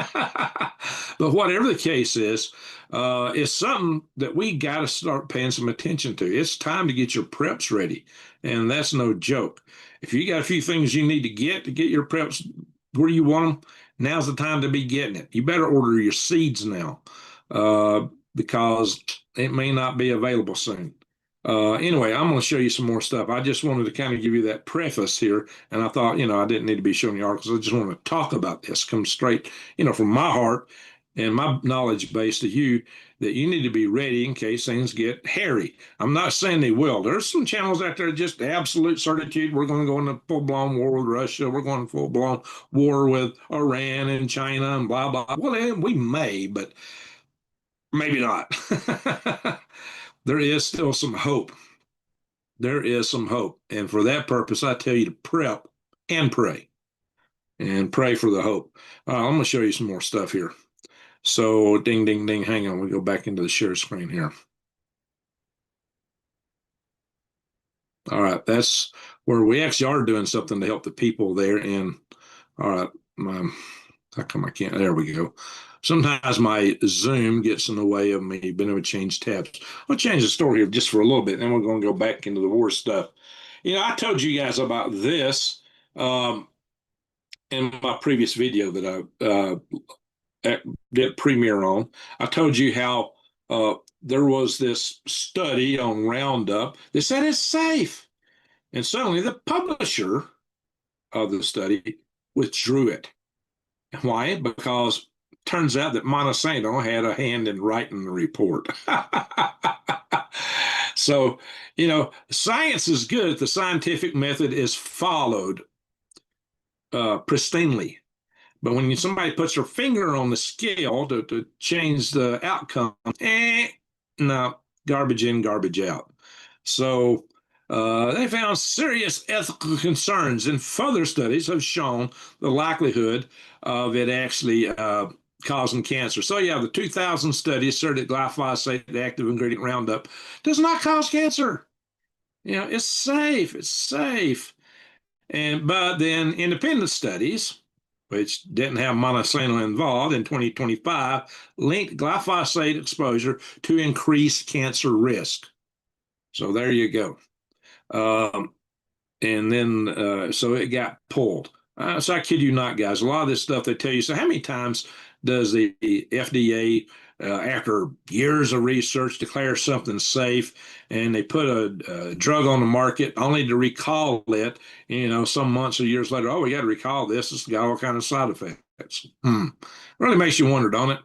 But whatever the case is, it's something that we got to start paying some attention to. It's time to get your preps ready, and that's no joke. If you got a few things you need to get your preps where you want them, now's the time to be getting it. You better order your seeds now because it may not be available soon. Anyway, I'm going to show you some more stuff. I just wanted to kind of give you that preface here, and I thought, I didn't need to be showing you articles. I just want to talk about this, come straight, from my heart and my knowledge base to you, that you need to be ready in case things get hairy. I'm not saying they will. There's some channels out there just absolute certitude. We're going to go into full-blown war with Russia. We're going to full-blown war with Iran and China and blah, blah. Well, we may, but maybe not. There is still some hope. There is some hope. And for that purpose, I tell you to prep and pray. And pray for the hope. I'm going to show you some more stuff here. So, ding, ding, ding. Hang on. We go back into the share screen here. All right. That's where we actually are doing something to help the people there. And, all right. How come I can't? There we go. Sometimes my Zoom gets in the way of me being able to change tabs. I'll change the story here just for a little bit, then we're going to go back into the war stuff. I told you guys about this in my previous video that I did premiere on. I told you how there was this study on Roundup that said it's safe. And suddenly the publisher of the study withdrew it. Why? Because turns out that Monsanto had a hand in writing the report. So, science is good if the scientific method is followed pristinely. But when somebody puts their finger on the scale to change the outcome, no, garbage in, garbage out. So they found serious ethical concerns, and further studies have shown the likelihood of it actually causing cancer. So yeah, the 2000 study asserted glyphosate, the active ingredient Roundup, does not cause cancer. It's safe. It's safe. But then independent studies, which didn't have Monsanto involved in 2025, linked glyphosate exposure to increased cancer risk. So there you go. And then, so it got pulled. So I kid you not, guys. A lot of this stuff they tell you. So how many times does the FDA, after years of research, declare something safe, and they put a drug on the market only to recall it, some months or years later, oh, we got to recall this. It's got all kinds of side effects. Really makes you wonder, don't it?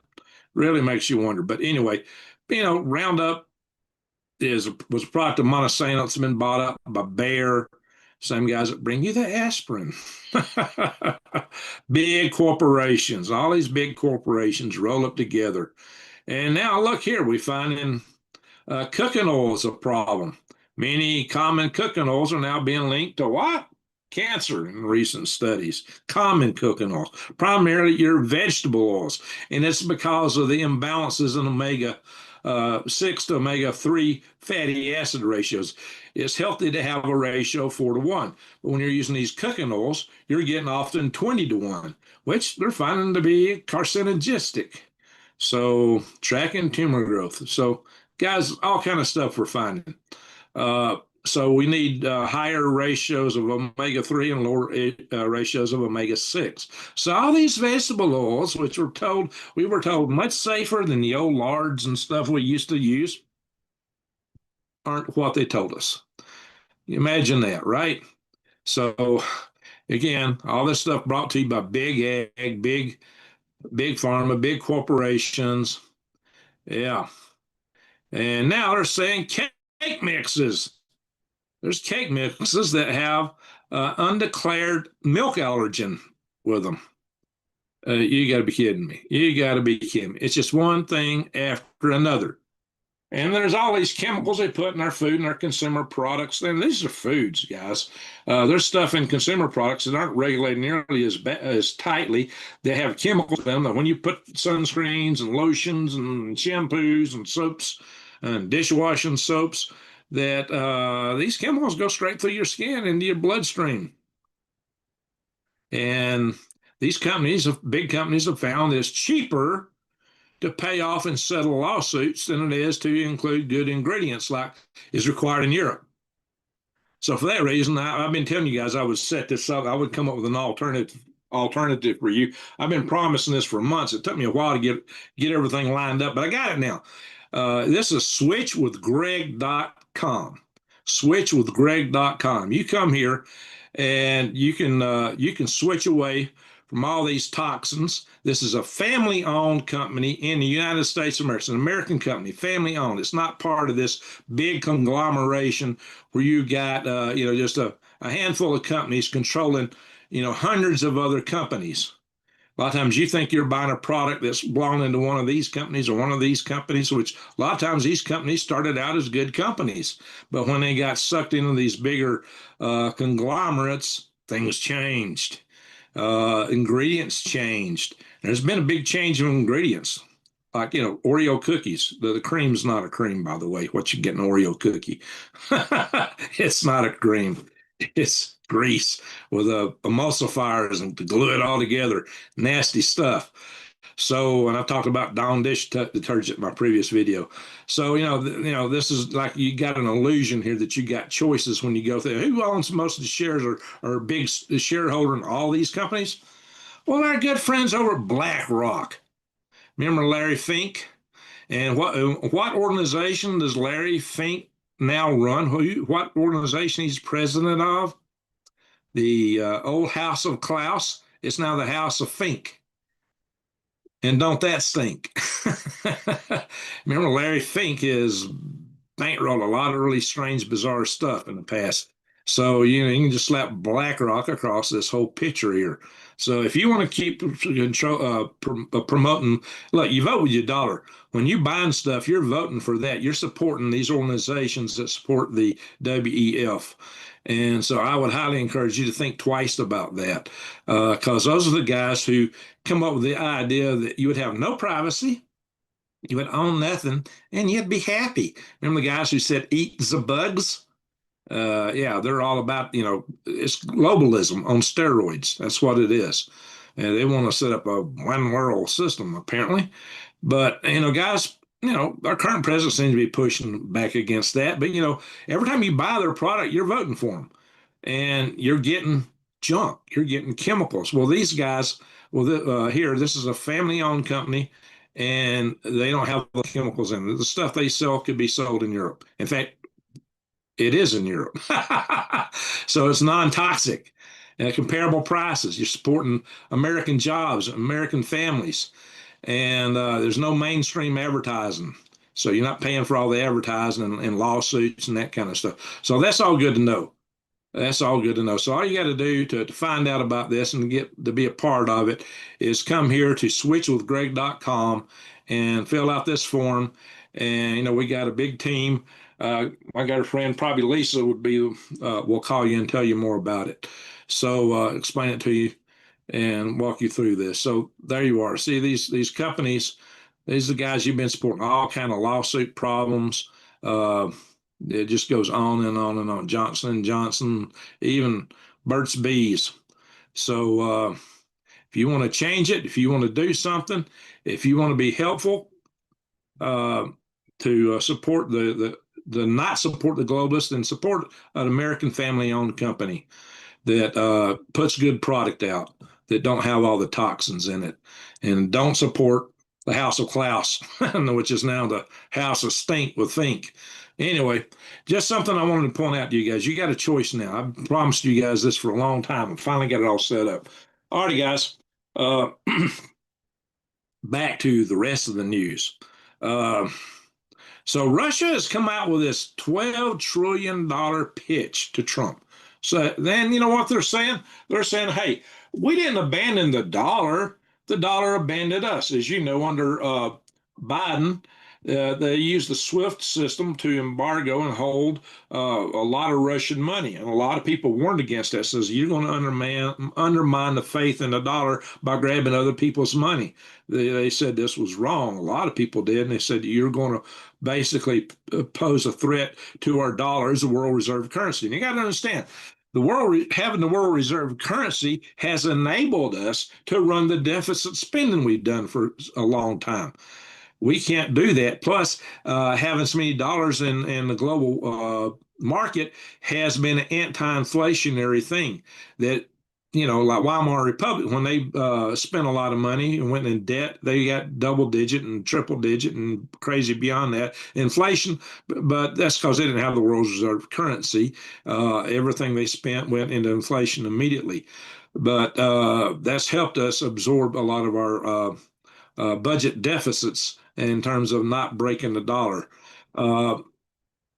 Really makes you wonder. But anyway, Roundup was a product of Monsanto. It's been bought up by Bayer, same guys that bring you the aspirin. Big corporations, all these big corporations roll up together. And now look here, we find in cooking oil is a problem. Many common cooking oils are now being linked to what? Cancer in recent studies. Common cooking oils, primarily your vegetable oils. And it's because of the imbalances in omega 6 to omega 3 fatty acid ratios. It's healthy to have a ratio 4-to-1. But when you're using these cooking oils, you're getting often 20-to-1, which they're finding to be carcinogenic. So tracking tumor growth. So guys, all kind of stuff we're finding. So we need higher ratios of omega-3 and lower ratios of omega-6. So all these vegetable oils, which we were told much safer than the old lards and stuff we used to use, aren't what they told us. Imagine that, right? So again, all this stuff brought to you by big ag, big pharma, big corporations. Yeah. And now they're saying cake mixes. There's cake mixes that have undeclared milk allergen with them. You got to be kidding me. You got to be kidding me. It's just one thing after another. And there's all these chemicals they put in our food and our consumer products. And these are foods, guys. There's stuff in consumer products that aren't regulated nearly as tightly. They have chemicals in them that when you put sunscreens and lotions and shampoos and soaps and dishwashing soaps, that these chemicals go straight through your skin into your bloodstream. And these companies, big companies, have found that it's cheaper to pay off and settle lawsuits than it is to include good ingredients like is required in Europe. So for that reason, I've been telling you guys I would set this up. I would come up with an alternative for you. I've been promising this for months. It took me a while to get everything lined up, but I got it now. This is switchwithgreg.com. Switchwithgreg.com. You come here and you can switch away from all these toxins. This is a family-owned company in the United States of America. It's an American company, family-owned. It's not part of this big conglomeration where you got just a handful of companies controlling hundreds of other companies. A lot of times you think you're buying a product that's belonging to one of these companies or one of these companies, which a lot of times these companies started out as good companies. But when they got sucked into these bigger conglomerates, things changed. Ingredients changed. There's been a big change in ingredients. Like, Oreo cookies. The cream's not a cream, by the way. What you get in an Oreo cookie. It's not a cream. It's grease with emulsifiers and to glue it all together. Nasty stuff. So, and I've talked about Dawn dish detergent in my previous video. So, this is like you got an illusion here that you got choices when you go through. Who owns most of the shares or big shareholder in all these companies? Well, our good friends over at BlackRock. Remember Larry Fink? And what organization does Larry Fink now run? What organization he's president of? The old House of Klaus. It's now the House of Fink. And don't that stink? Remember, Larry Fink has bankrolled a lot of really strange, bizarre stuff in the past. So, you can just slap BlackRock across this whole picture here. So, if you want to keep promoting, look, you vote with your dollar. When you buying stuff, you're voting for that. You're supporting these organizations that support the WEF. And so I would highly encourage you to think twice about that, because those are the guys who come up with the idea that you would have no privacy, you would own nothing, and you'd be happy. Remember the guys who said, eat the bugs? Yeah, they're all about, it's globalism on steroids. That's what it is. And they want to set up a one world system, apparently. But, guys, our current president seems to be pushing back against that. But, every time you buy their product, you're voting for them. And you're getting junk, you're getting chemicals. Well, these guys, here, this is a family owned company, and they don't have the chemicals in it. The stuff they sell could be sold in Europe. In fact, it is in Europe. So it's non-toxic at comparable prices. You're supporting American jobs, American families, and there's no mainstream advertising. So you're not paying for all the advertising and lawsuits and that kind of stuff. So that's all good to know. That's all good to know. So all you got to do to find out about this and get to be a part of it is come here to switchwithgreg.com and fill out this form. And, we got a big team. I got a friend, probably Lisa will call you and tell you more about it. So explain it to you and walk you through this. So there you are. See, these companies, these are the guys you've been supporting, all kind of lawsuit problems. It just goes on and on and on. Johnson & Johnson, even Burt's Bees. So if you want to change it, if you want to do something, if you want to be helpful to support the not support the globalists and support an American family-owned company that puts good product out, that don't have all the toxins in it, and don't support the House of Klaus, which is now the House of Stink with Fink. Anyway, just something I wanted to point out to you guys. You got a choice now. I've promised you guys this for a long time and finally got it all set up. All righty, guys. Back to the rest of the news. So Russia has come out with this $12 trillion pitch to Trump. So then you know what they're saying? They're saying, hey, we didn't abandon the dollar. The dollar abandoned us. As you know, under Biden, they used the SWIFT system to embargo and hold a lot of Russian money. And a lot of people warned against that, says you're going to undermine the faith in the dollar by grabbing other people's money. They said this was wrong. A lot of people did. And they said you're going to basically pose a threat to our dollar as a world reserve currency. And you got to understand, having the world reserve currency has enabled us to run the deficit spending we've done for a long time. We can't do that. Plus, having so many dollars in the global market has been an anti-inflationary thing that, like Weimar Republic, when they spent a lot of money and went in debt, they got double digit and triple digit and crazy beyond that inflation. But that's because they didn't have the world's reserve currency. Everything they spent went into inflation immediately. But that's helped us absorb a lot of our budget deficits in terms of not breaking the dollar.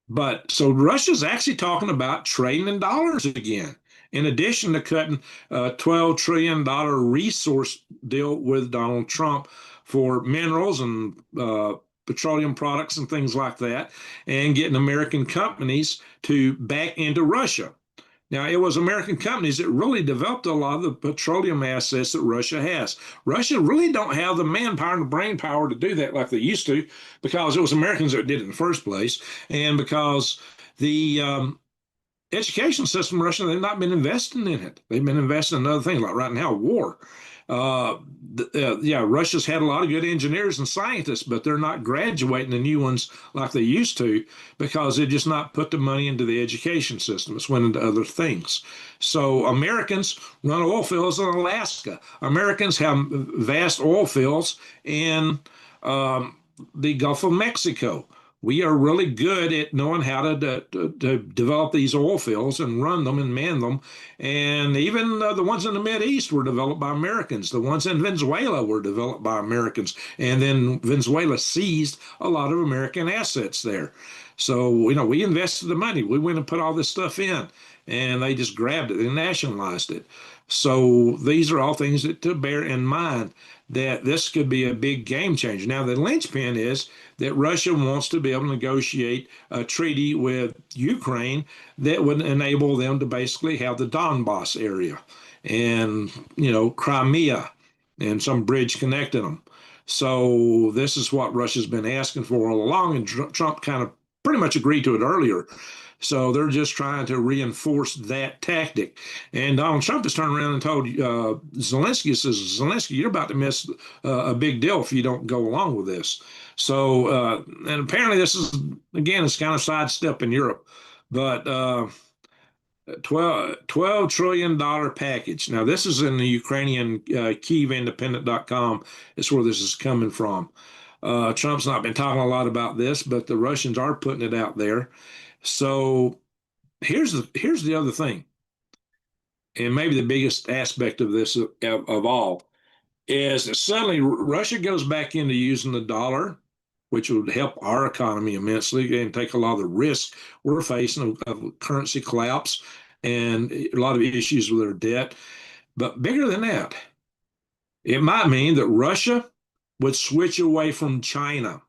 But so Russia's actually talking about trading in dollars again, in addition to cutting a $12 trillion resource deal with Donald Trump for minerals and petroleum products and things like that, and getting American companies to back into Russia. Now, it was American companies that really developed a lot of the petroleum assets that Russia has. Russia really don't have the manpower and the brain power to do that like they used to, because it was Americans that did it in the first place, and because the education system in Russia, they've not been investing in it. They've been investing in other things, like right now, war. Russia's had a lot of good engineers and scientists, but they're not graduating the new ones like they used to, because they just not put the money into the education system. It's went into other things. So Americans run oil fields in Alaska. Americans have vast oil fields in the Gulf of Mexico. we are really good at knowing how to develop these oil fields and run them and man them. And even the ones in the Mid East were developed by Americans. The ones in Venezuela were developed by Americans. And then Venezuela seized a lot of American assets there. So, we invested the money. We went and put all this stuff in, and they just grabbed it and nationalized it. So these are all things to bear in mind, that this could be a big game changer. Now, the linchpin is that Russia wants to be able to negotiate a treaty with Ukraine that would enable them to basically have the Donbass area and, Crimea and some bridge connecting them. So this is what Russia's been asking for all along, and Trump kind of pretty much agreed to it earlier. So they're just trying to reinforce that tactic. And Donald Trump has turned around and told Zelensky, says, Zelensky, you're about to miss a big deal if you don't go along with this. So, and apparently this is, again, it's kind of sidestepping Europe. But $12 trillion package. Now, this is in the Ukrainian KyievIndependent.com. It's where this is coming from. Trump's not been talking a lot about this, but the Russians are putting it out there. So here's the other thing, and maybe the biggest aspect of this of all is that suddenly Russia goes back into using the dollar, which would help our economy immensely and take a lot of the risk we're facing of currency collapse and a lot of issues with their debt. But bigger than that, it might mean that Russia would switch away from China.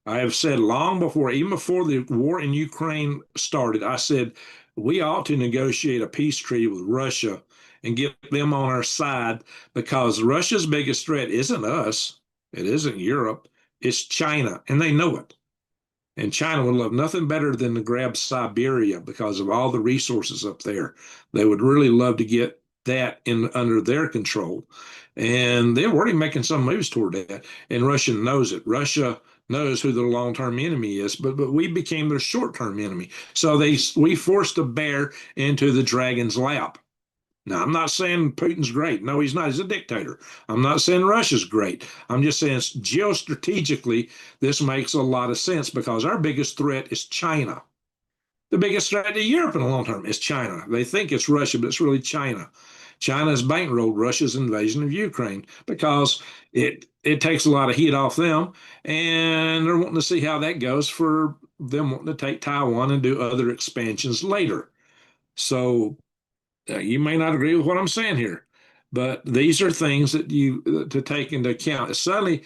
I have said long before, even before the war in Ukraine started, I said we ought to negotiate a peace treaty with Russia and get them on our side, because Russia's biggest threat isn't us, it isn't Europe, it's China, and they know it. And China would love nothing better than to grab Siberia because of all the resources up there. They would really love to get that under their control. And they're already making some moves toward that. And Russia knows it. Russia knows who their long-term enemy is, but we became their short-term enemy. So we forced a bear into the dragon's lap. Now, I'm not saying Putin's great. No, he's not. He's a dictator. I'm not saying Russia's great. I'm just saying geostrategically, this makes a lot of sense because our biggest threat is China. The biggest threat to Europe in the long term is China. They think it's Russia, but it's really China. China has bankrolled Russia's invasion of Ukraine because it takes a lot of heat off them, and they're wanting to see how that goes for them wanting to take Taiwan and do other expansions later. So you may not agree with what I'm saying here, but these are things that you to take into account. Suddenly,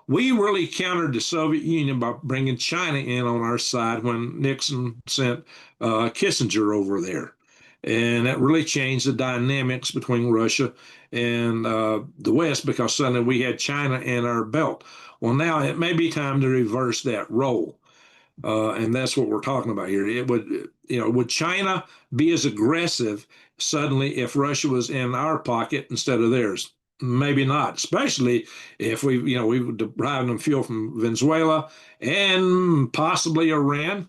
we really countered the Soviet Union by bringing China in on our side when Nixon sent Kissinger over there. And that really changed the dynamics between Russia and the West, because suddenly we had China in our belt. Well, now it may be time to reverse that role. And that's what we're talking about here. It would China be as aggressive suddenly if Russia was in our pocket instead of theirs? Maybe not, especially if we were deriving fuel from Venezuela and possibly Iran.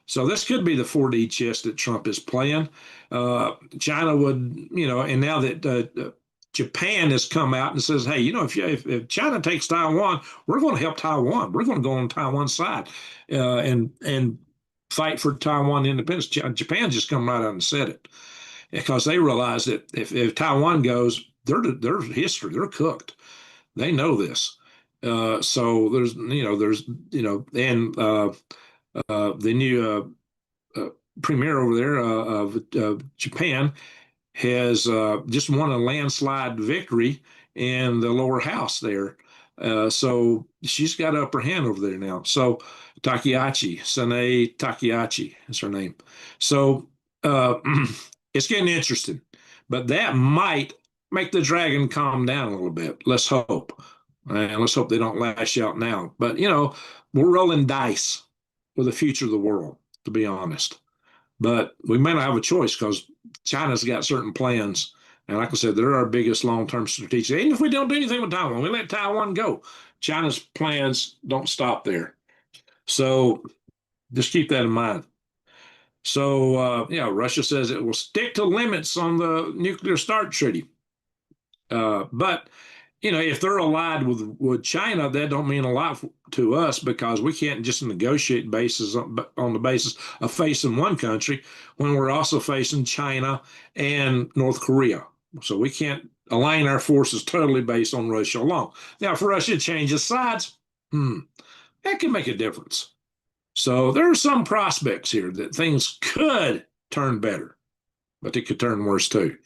So this could be the 4D chess that Trump is playing. China would, and now that Japan has come out and says, hey, if China takes Taiwan, we're going to help Taiwan. We're going to go on Taiwan's side and fight for Taiwan independence. Japan just come right out and said it because they realize that if Taiwan goes, they're history. They're cooked. They know this. So there's and the new premier over there of Japan has just won a landslide victory in the lower house there. So she's got upper hand over there now. So Sanae Takehashi is her name. So it's getting interesting, but that might make the dragon calm down a little bit. Let's hope. And let's hope they don't lash out now. But, we're rolling dice with the future of the world, to be honest. But we may not have a choice because China's got certain plans. And like I said, they're our biggest long-term strategic. Even if we don't do anything with Taiwan, we let Taiwan go. China's plans don't stop there. So just keep that in mind. So, Russia says it will stick to limits on the nuclear START treaty. But if they're allied with China, that don't mean a lot to us because we can't just negotiate basis on the basis of facing one country when we're also facing China and North Korea. So we can't align our forces totally based on Russia alone. Now, if Russia changes sides, that can make a difference. So there are some prospects here that things could turn better, but they could turn worse too.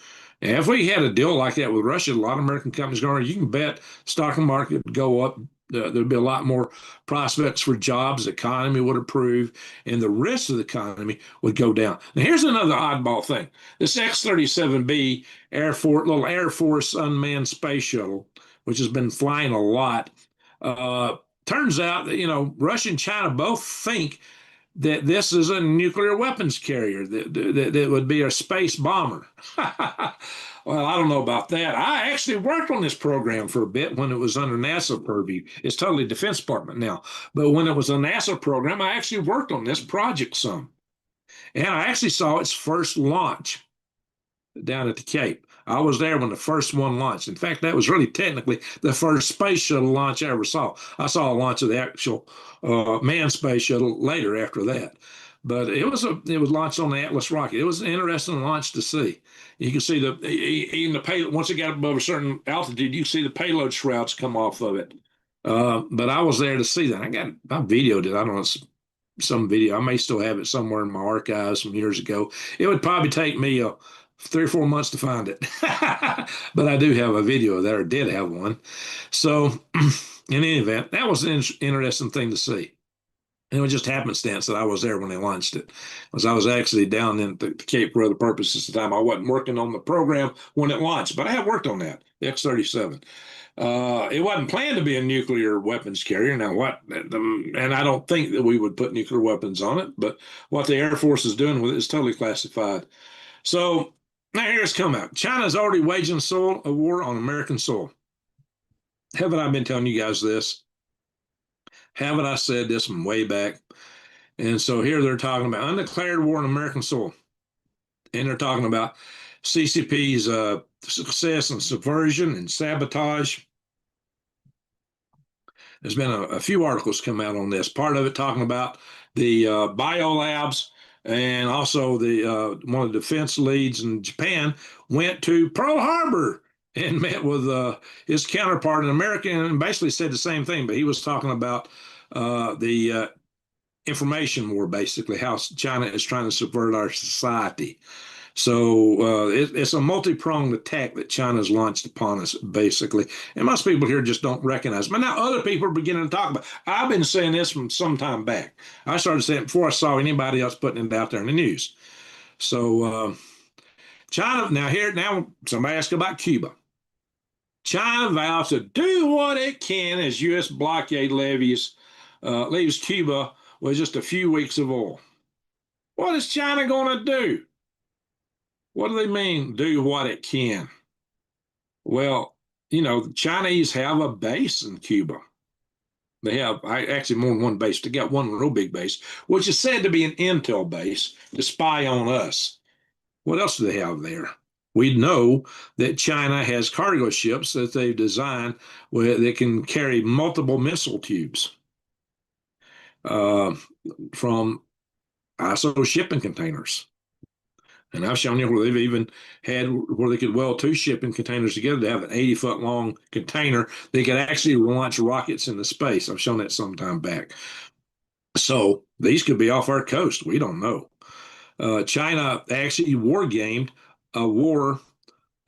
And if we had a deal like that with Russia, a lot of American companies going, you can bet stock market would go up. There'd be a lot more prospects for jobs. The economy would improve, and the rest of the economy would go down. Now, here's another oddball thing: this X-37B little Air Force unmanned space shuttle, which has been flying a lot. Turns out that Russia and China both think that this is a nuclear weapons carrier, that would be a space bomber. Well, I don't know about that. I actually worked on this program for a bit when it was under NASA purview. It's totally Defense Department now. But when it was a NASA program, I actually worked on this project some. And I actually saw its first launch down at the Cape. I was there when the first one launched. In fact, that was really technically the first space shuttle launch I ever saw. I saw a launch of the actual manned space shuttle later after that. But it was launched on the Atlas rocket. It was an interesting launch to see. You can see even the payload, once it got above a certain altitude, you see the payload shrouds come off of it. But I was there to see that. I videoed it. I don't know, some video. I may still have it somewhere in my archives from years ago. It would probably take me 3 or 4 months to find it. But I do have a video there, did have one. So in any event, that was an interesting thing to see. And it was just happenstance that I was there when they launched it, because I was actually down in the Cape for other purposes at the time. I wasn't working on the program when it launched, but I have worked on that, the X-37. It wasn't planned to be a nuclear weapons carrier. Now, and I don't think that we would put nuclear weapons on it, but what the Air Force is doing with it is totally classified. So now here's come out. China's already waging a war on American soil. Haven't I been telling you guys this? Haven't I said this from way back? And so here they're talking about undeclared war on American soil. And they're talking about CCP's success and subversion and sabotage. There's been a few articles come out on this. Part of it talking about the biolabs, and also one of the defense leads in Japan went to Pearl Harbor and met with his counterpart in America and basically said the same thing, but he was talking about the information war, basically, how China is trying to subvert our society. So it's a multi-pronged attack that China's launched upon us, basically. And most people here just don't recognize it. But now other people are beginning to talk about it. I've been saying this from some time back. I started saying it before I saw anybody else putting it out there in the news. So China, now somebody asked about Cuba. China vows to do what it can as U.S. blockade leaves Cuba with just a few weeks of oil. What is China going to do? What do they mean, do what it can? Well, the Chinese have a base in Cuba. They have actually more than one base. They got one real big base, which is said to be an intel base to spy on us. What else do they have there? We know that China has cargo ships that they've designed that can carry multiple missile tubes from ISO shipping containers. And I've shown you where they've even had where they could weld 2 shipping containers together to have an 80-foot long container. They could actually launch rockets into space. I've shown that some time back. So these could be off our coast. We don't know. China actually war-gamed a war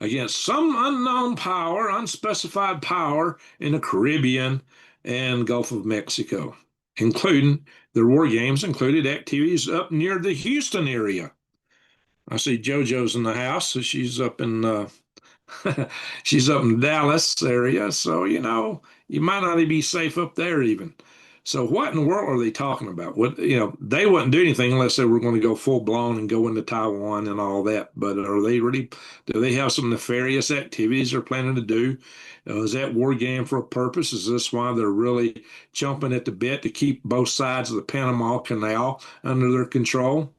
against some unknown power, unspecified power in the Caribbean and Gulf of Mexico, including their war games included activities up near the Houston area. I see JoJo's in the house, so she's up in she's up in Dallas area. So you might not be safe up there even. So what in the world are they talking about? They wouldn't do anything unless they were going to go full blown and go into Taiwan and all that. But do they have some nefarious activities they're planning to do? Is that war game for a purpose? Is this why they're really chomping at the bit to keep both sides of the Panama Canal under their control?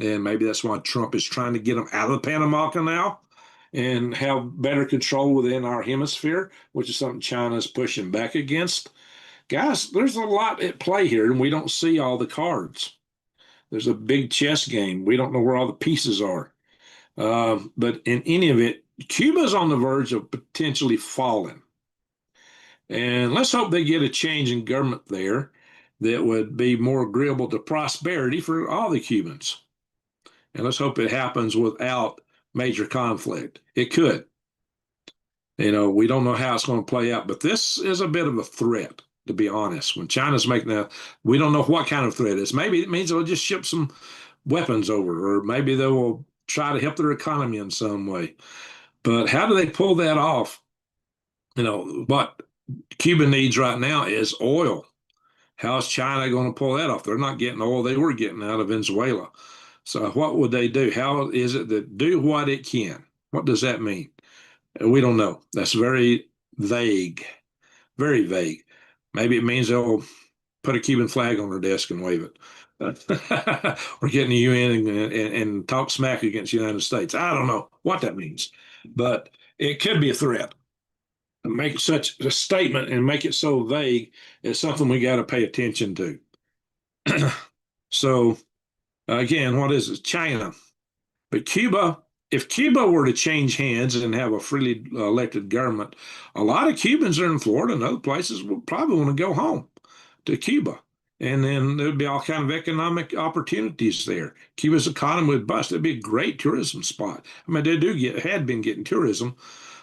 And maybe that's why Trump is trying to get them out of the Panama Canal. and have better control within our hemisphere, which is something China is pushing back against. Guys, there's a lot at play here, and we don't see all the cards. There's a big chess game. We don't know where all the pieces are. But in any of it, Cuba's on the verge of potentially falling. And let's hope they get a change in government there that would be more agreeable to prosperity for all the Cubans. And let's hope it happens without major conflict. It could. We don't know how it's going to play out, but this is a bit of a threat, to be honest. When China's making that, we don't know what kind of threat it is. Maybe it means they'll just ship some weapons over, or maybe they will try to help their economy in some way. But how do they pull that off? What Cuba needs right now is oil. How is China going to pull that off? They're not getting oil they were getting out of Venezuela. So what would they do? How is it that do what it can? What does that mean? We don't know. That's very vague, very vague. Maybe it means they'll put a Cuban flag on their desk and wave it. Or get in the UN and talk smack against the United States. I don't know what that means, but it could be a threat. Make such a statement and make it so vague is something we got to pay attention to. So, again, what is it? China. But Cuba, if Cuba were to change hands and have a freely elected government, a lot of Cubans are in Florida and other places would probably want to go home to Cuba. And then there'd be all kind of economic opportunities there. Cuba's economy would bust. It'd be a great tourism spot. I mean, had been getting tourism,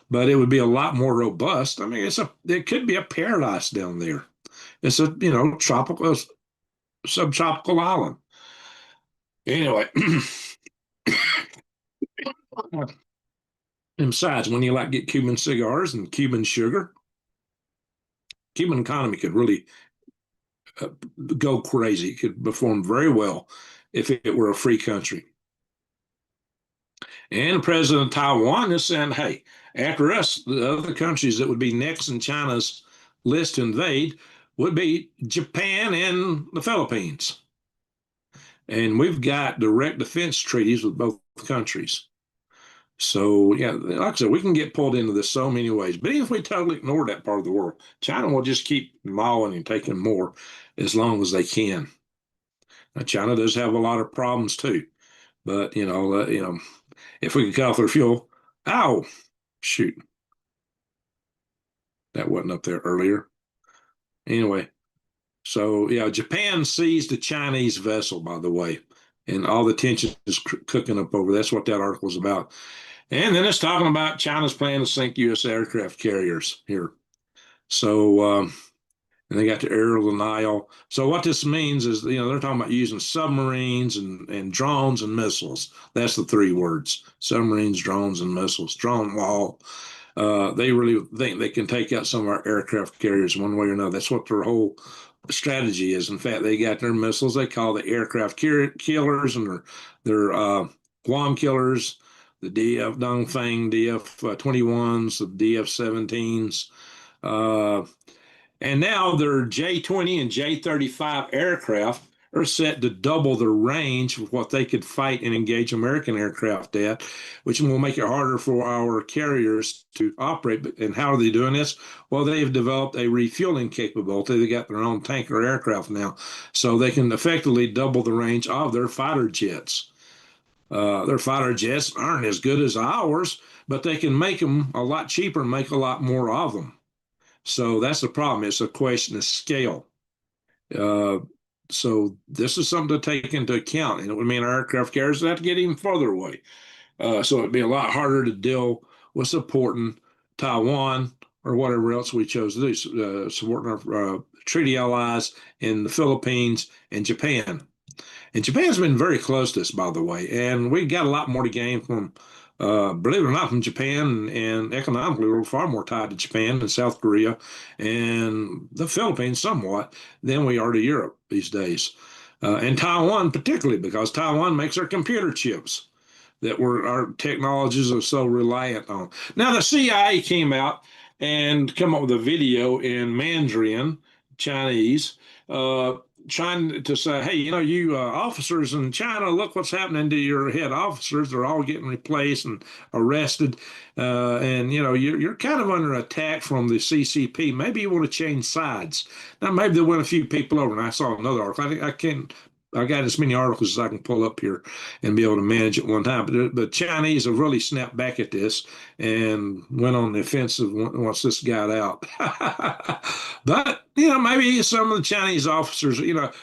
but it would be a lot more robust. I mean, it could be a paradise down there. It's a tropical, subtropical island. Anyway, and besides, when you get Cuban cigars and Cuban sugar, Cuban economy could really go crazy. It could perform very well if it were a free country. And the president of Taiwan is saying, hey, after us, the other countries that would be next in China's list to invade would be Japan and the Philippines. And we've got direct defense treaties with both countries. So, yeah, like I said, we can get pulled into this so many ways. But even if we totally ignore that part of the world, China will just keep mauling and taking more as long as they can. Now, China does have a lot of problems too. But, if we could cut off their fuel, ow, shoot. That wasn't up there earlier. Anyway, so, yeah, Japan seized a Chinese vessel, by the way, and all the tension is cooking up over. That's what that article is about. And then it's talking about China's plan to sink U.S. aircraft carriers here. So, and they got the aerial denial. So what this means is, they're talking about using submarines and drones and missiles. That's the three words: submarines, drones, and missiles. Drone wall. They really think they can take out some of our aircraft carriers one way or another. That's what their whole strategy is. In fact, they got their missiles they call the aircraft killers, and their Guam killers, the DF Dongfeng DF-21s, the DF-17s. And now their J-20 and J-35 aircraft are set to double the range of what they could fight and engage American aircraft at, which will make it harder for our carriers to operate. And how are they doing this? Well, they've developed a refueling capability. They got their own tanker aircraft now, so they can effectively double the range of their fighter jets. Their fighter jets aren't as good as ours, but they can make them a lot cheaper and make a lot more of them. So that's the problem. It's a question of scale. So this is something to take into account. And it would mean our aircraft carriers have to get even further away. So it'd be a lot harder to deal with supporting Taiwan or whatever else we chose to do, supporting our treaty allies in the Philippines and Japan. And Japan's been very close to us, by the way. And we got a lot more to gain from believe it or not, from Japan, and economically, we're far more tied to Japan and South Korea and the Philippines somewhat than we are to Europe these days. And Taiwan particularly, because Taiwan makes our computer chips that our technologies are so reliant on. Now, the CIA came out and come up with a video in Mandarin, Chinese, trying to say, hey, you officers in China, look what's happening to your head officers. They're all getting replaced and arrested. And, you're kind of under attack from the CCP. Maybe you want to change sides. Now, maybe they'll win a few people over. And I saw another article. I got as many articles as I can pull up here and be able to manage at one time. But the Chinese have really snapped back at this and went on the offensive once this got out. But, maybe some of the Chinese officers,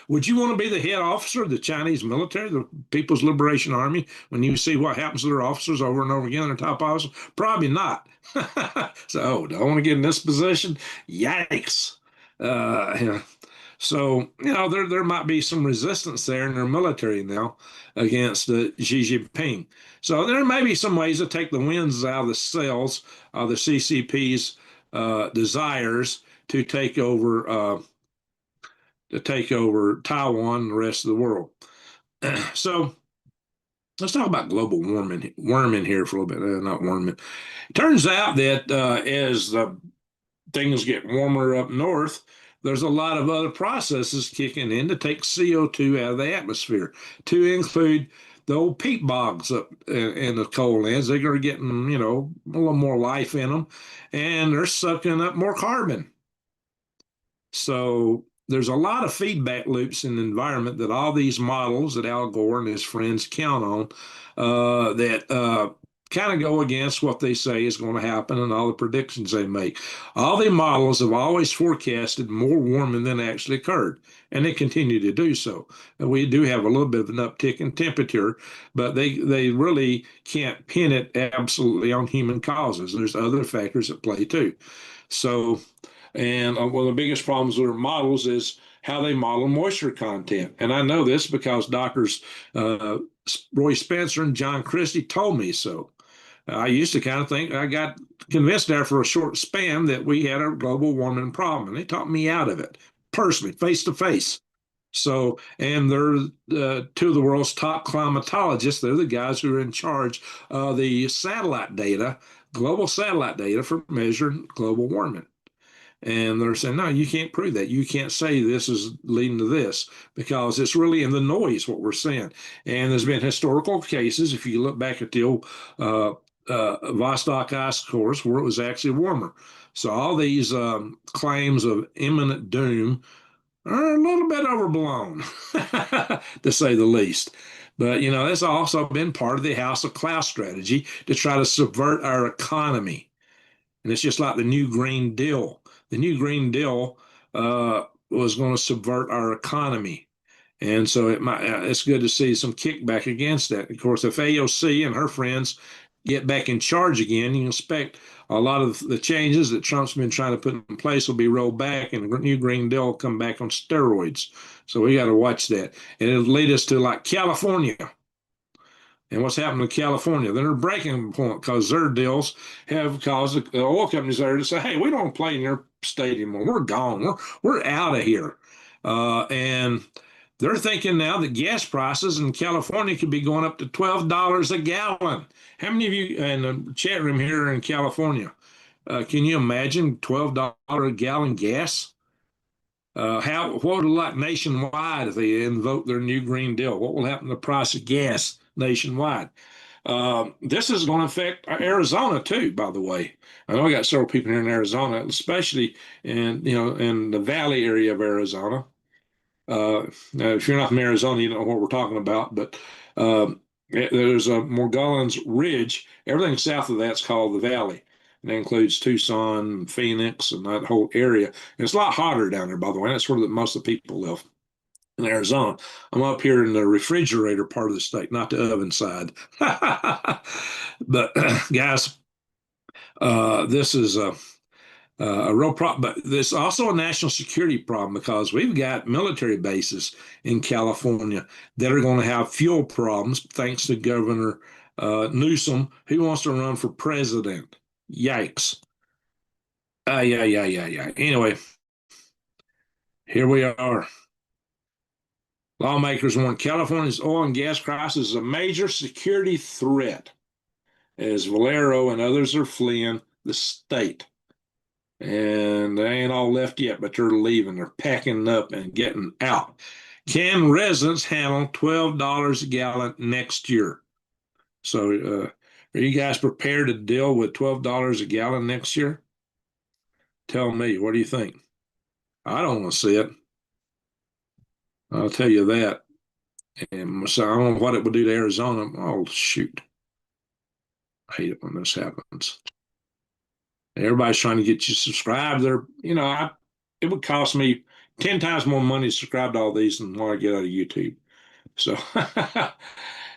would you want to be the head officer of the Chinese military, the People's Liberation Army, when you see what happens to their officers over and over again in their top officers? Probably not. So, do I want to get in this position? Yikes. So, there might be some resistance there in their military now against Xi Jinping. So there may be some ways to take the winds out of the sails of the CCP's desires to take over Taiwan and the rest of the world. So let's talk about global warming here for a little bit. Not warming. It turns out that as things get warmer up north, there's a lot of other processes kicking in to take CO2 out of the atmosphere, to include the old peat bogs up in the coal lands. They're getting, a little more life in them, and they're sucking up more carbon. So there's a lot of feedback loops in the environment that all these models that Al Gore and his friends count on that kind of go against what they say is going to happen and all the predictions they make. All the models have always forecasted more warming than actually occurred, and they continue to do so. And we do have a little bit of an uptick in temperature, but they really can't pin it absolutely on human causes. There's other factors at play too. So, and one of the biggest problems with their models is how they model moisture content. And I know this because doctors Roy Spencer and John Christie told me so. I used to kind of think, I got convinced there for a short span that we had a global warming problem, and they taught me out of it personally, face to face. So, and they're two of the world's top climatologists. They're the guys who are in charge of the satellite data, global satellite data for measuring global warming. And they're saying, no, you can't prove that. You can't say this is leading to this because it's really in the noise what we're seeing. And there's been historical cases, if you look back at the old Vostok ice cores, where it was actually warmer. So all these claims of imminent doom are a little bit overblown, to say the least. But, that's also been part of the House of Cloud strategy to try to subvert our economy. And it's just like the New Green Deal. The New Green Deal was going to subvert our economy. And so it's good to see some kickback against that. Of course, if AOC and her friends get back in charge again, you expect a lot of the changes that Trump's been trying to put in place will be rolled back, and the New Green Deal will come back on steroids. So we got to watch that. And it'll lead us to like California. And what's happening in California? They're a breaking point because their deals have caused the oil companies there to say, hey, we don't play in your state anymore. We're gone. We're out of here. And they're thinking now that gas prices in California could be going up to $12 a gallon. How many of you in the chat room here in California, can you imagine $12 a gallon gas? What would it like nationwide if they invoke their new Green Deal? What will happen to the price of gas nationwide? This is going to affect Arizona too, by the way. I know I got several people here in Arizona, especially in the valley area of Arizona. Now, if you're not from Arizona, you don't know what we're talking about, but there's a Morgellons Ridge. Everything south of that's called the valley. And that includes Tucson, Phoenix, and that whole area. And it's a lot hotter down there, by the way. That's where most of the people live in Arizona. I'm up here in the refrigerator part of the state, not the oven side. But guys, this is a real problem. But there's also a national security problem because we've got military bases in California that are going to have fuel problems thanks to Governor Newsom, who wants to run for president. Yikes. Yeah. Anyway, here we are. Lawmakers warn California's oil and gas crisis is a major security threat as Valero and others are fleeing the state. And they ain't all left yet, but they're leaving. They're packing up and getting out. Can residents handle $12 a gallon next year? So, are you guys prepared to deal with $12 a gallon next year? Tell me, what do you think? I don't want to see it. I'll tell you that. And so I don't know what it would do to Arizona. Oh, shoot. I hate it when this happens. Everybody's trying to get you subscribed. It would cost me 10 times more money to subscribe to all these than what I get out of YouTube. So,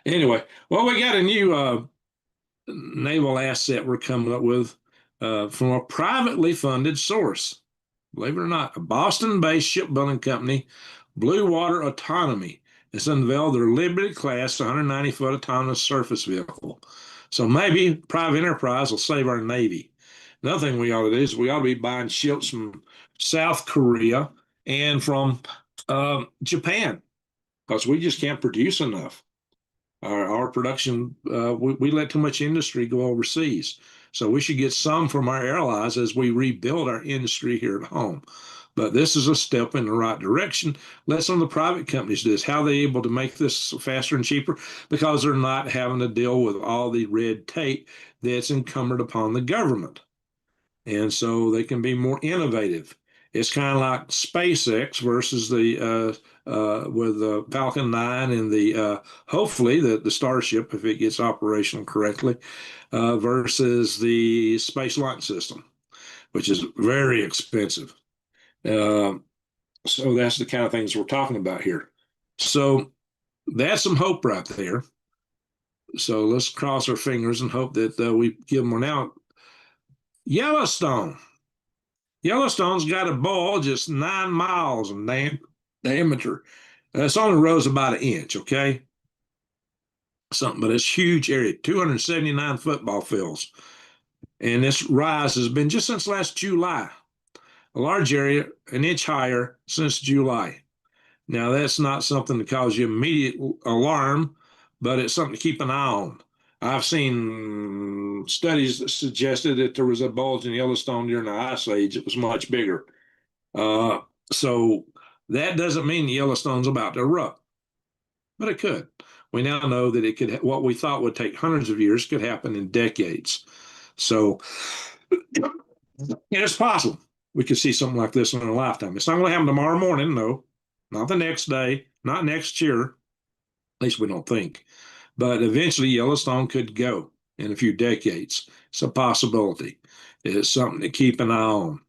anyway, well, we got a new naval asset we're coming up with from a privately funded source. Believe it or not, a Boston-based shipbuilding company, Blue Water Autonomy, has unveiled their Liberty-class 190-foot autonomous surface vehicle. So maybe private enterprise will save our Navy. Another thing we ought to do is we ought to be buying ships from South Korea and from Japan, because we just can't produce enough. Our production, we let too much industry go overseas. So we should get some from our allies as we rebuild our industry here at home. But this is a step in the right direction. Let some of the private companies do this. How are they able to make this faster and cheaper? Because they're not having to deal with all the red tape that's incumbent upon the government. And so they can be more innovative. It's kind of like SpaceX versus the with the Falcon 9 and the hopefully the Starship, if it gets operational correctly, versus the Space Launch System, which is very expensive. So that's the kind of things we're talking about here. So that's some hope right there. So let's cross our fingers and hope that we give them one out. Yellowstone. Yellowstone's got a bowl just 9 miles in diameter. It's only rose about an inch, okay? Something, but it's huge area, 279 football fields. And this rise has been just since last July. A large area, an inch higher since July. Now, that's not something to cause you immediate alarm, but it's something to keep an eye on. I've seen studies that suggested that there was a bulge in Yellowstone during the Ice Age. It was much bigger. So that doesn't mean Yellowstone's about to erupt, but it could. We now know that it could, what we thought would take hundreds of years could happen in decades. So it's possible we could see something like this in our lifetime. It's not going to happen tomorrow morning, no, not the next day, not next year. At least we don't think. But eventually Yellowstone could go in a few decades. It's a possibility. It's something to keep an eye on.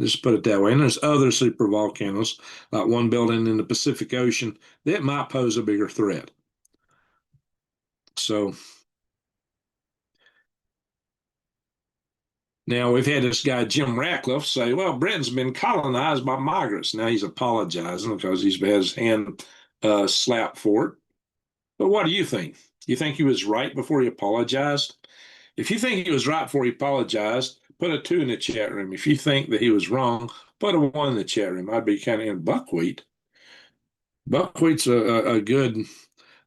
Just put it that way. And there's other super volcanoes, like one building in the Pacific Ocean, that might pose a bigger threat. So now we've had this guy, Jim Ratcliffe, say, well, Britain's been colonized by migrants. Now he's apologizing because he's had his hand slapped for it. But what do you think? You think he was right before he apologized? If you think he was right before he apologized, put a 2 in the chat room. If you think that he was wrong, put a 1 in the chat room. I'd be kind of in buckwheat. Buckwheat's a good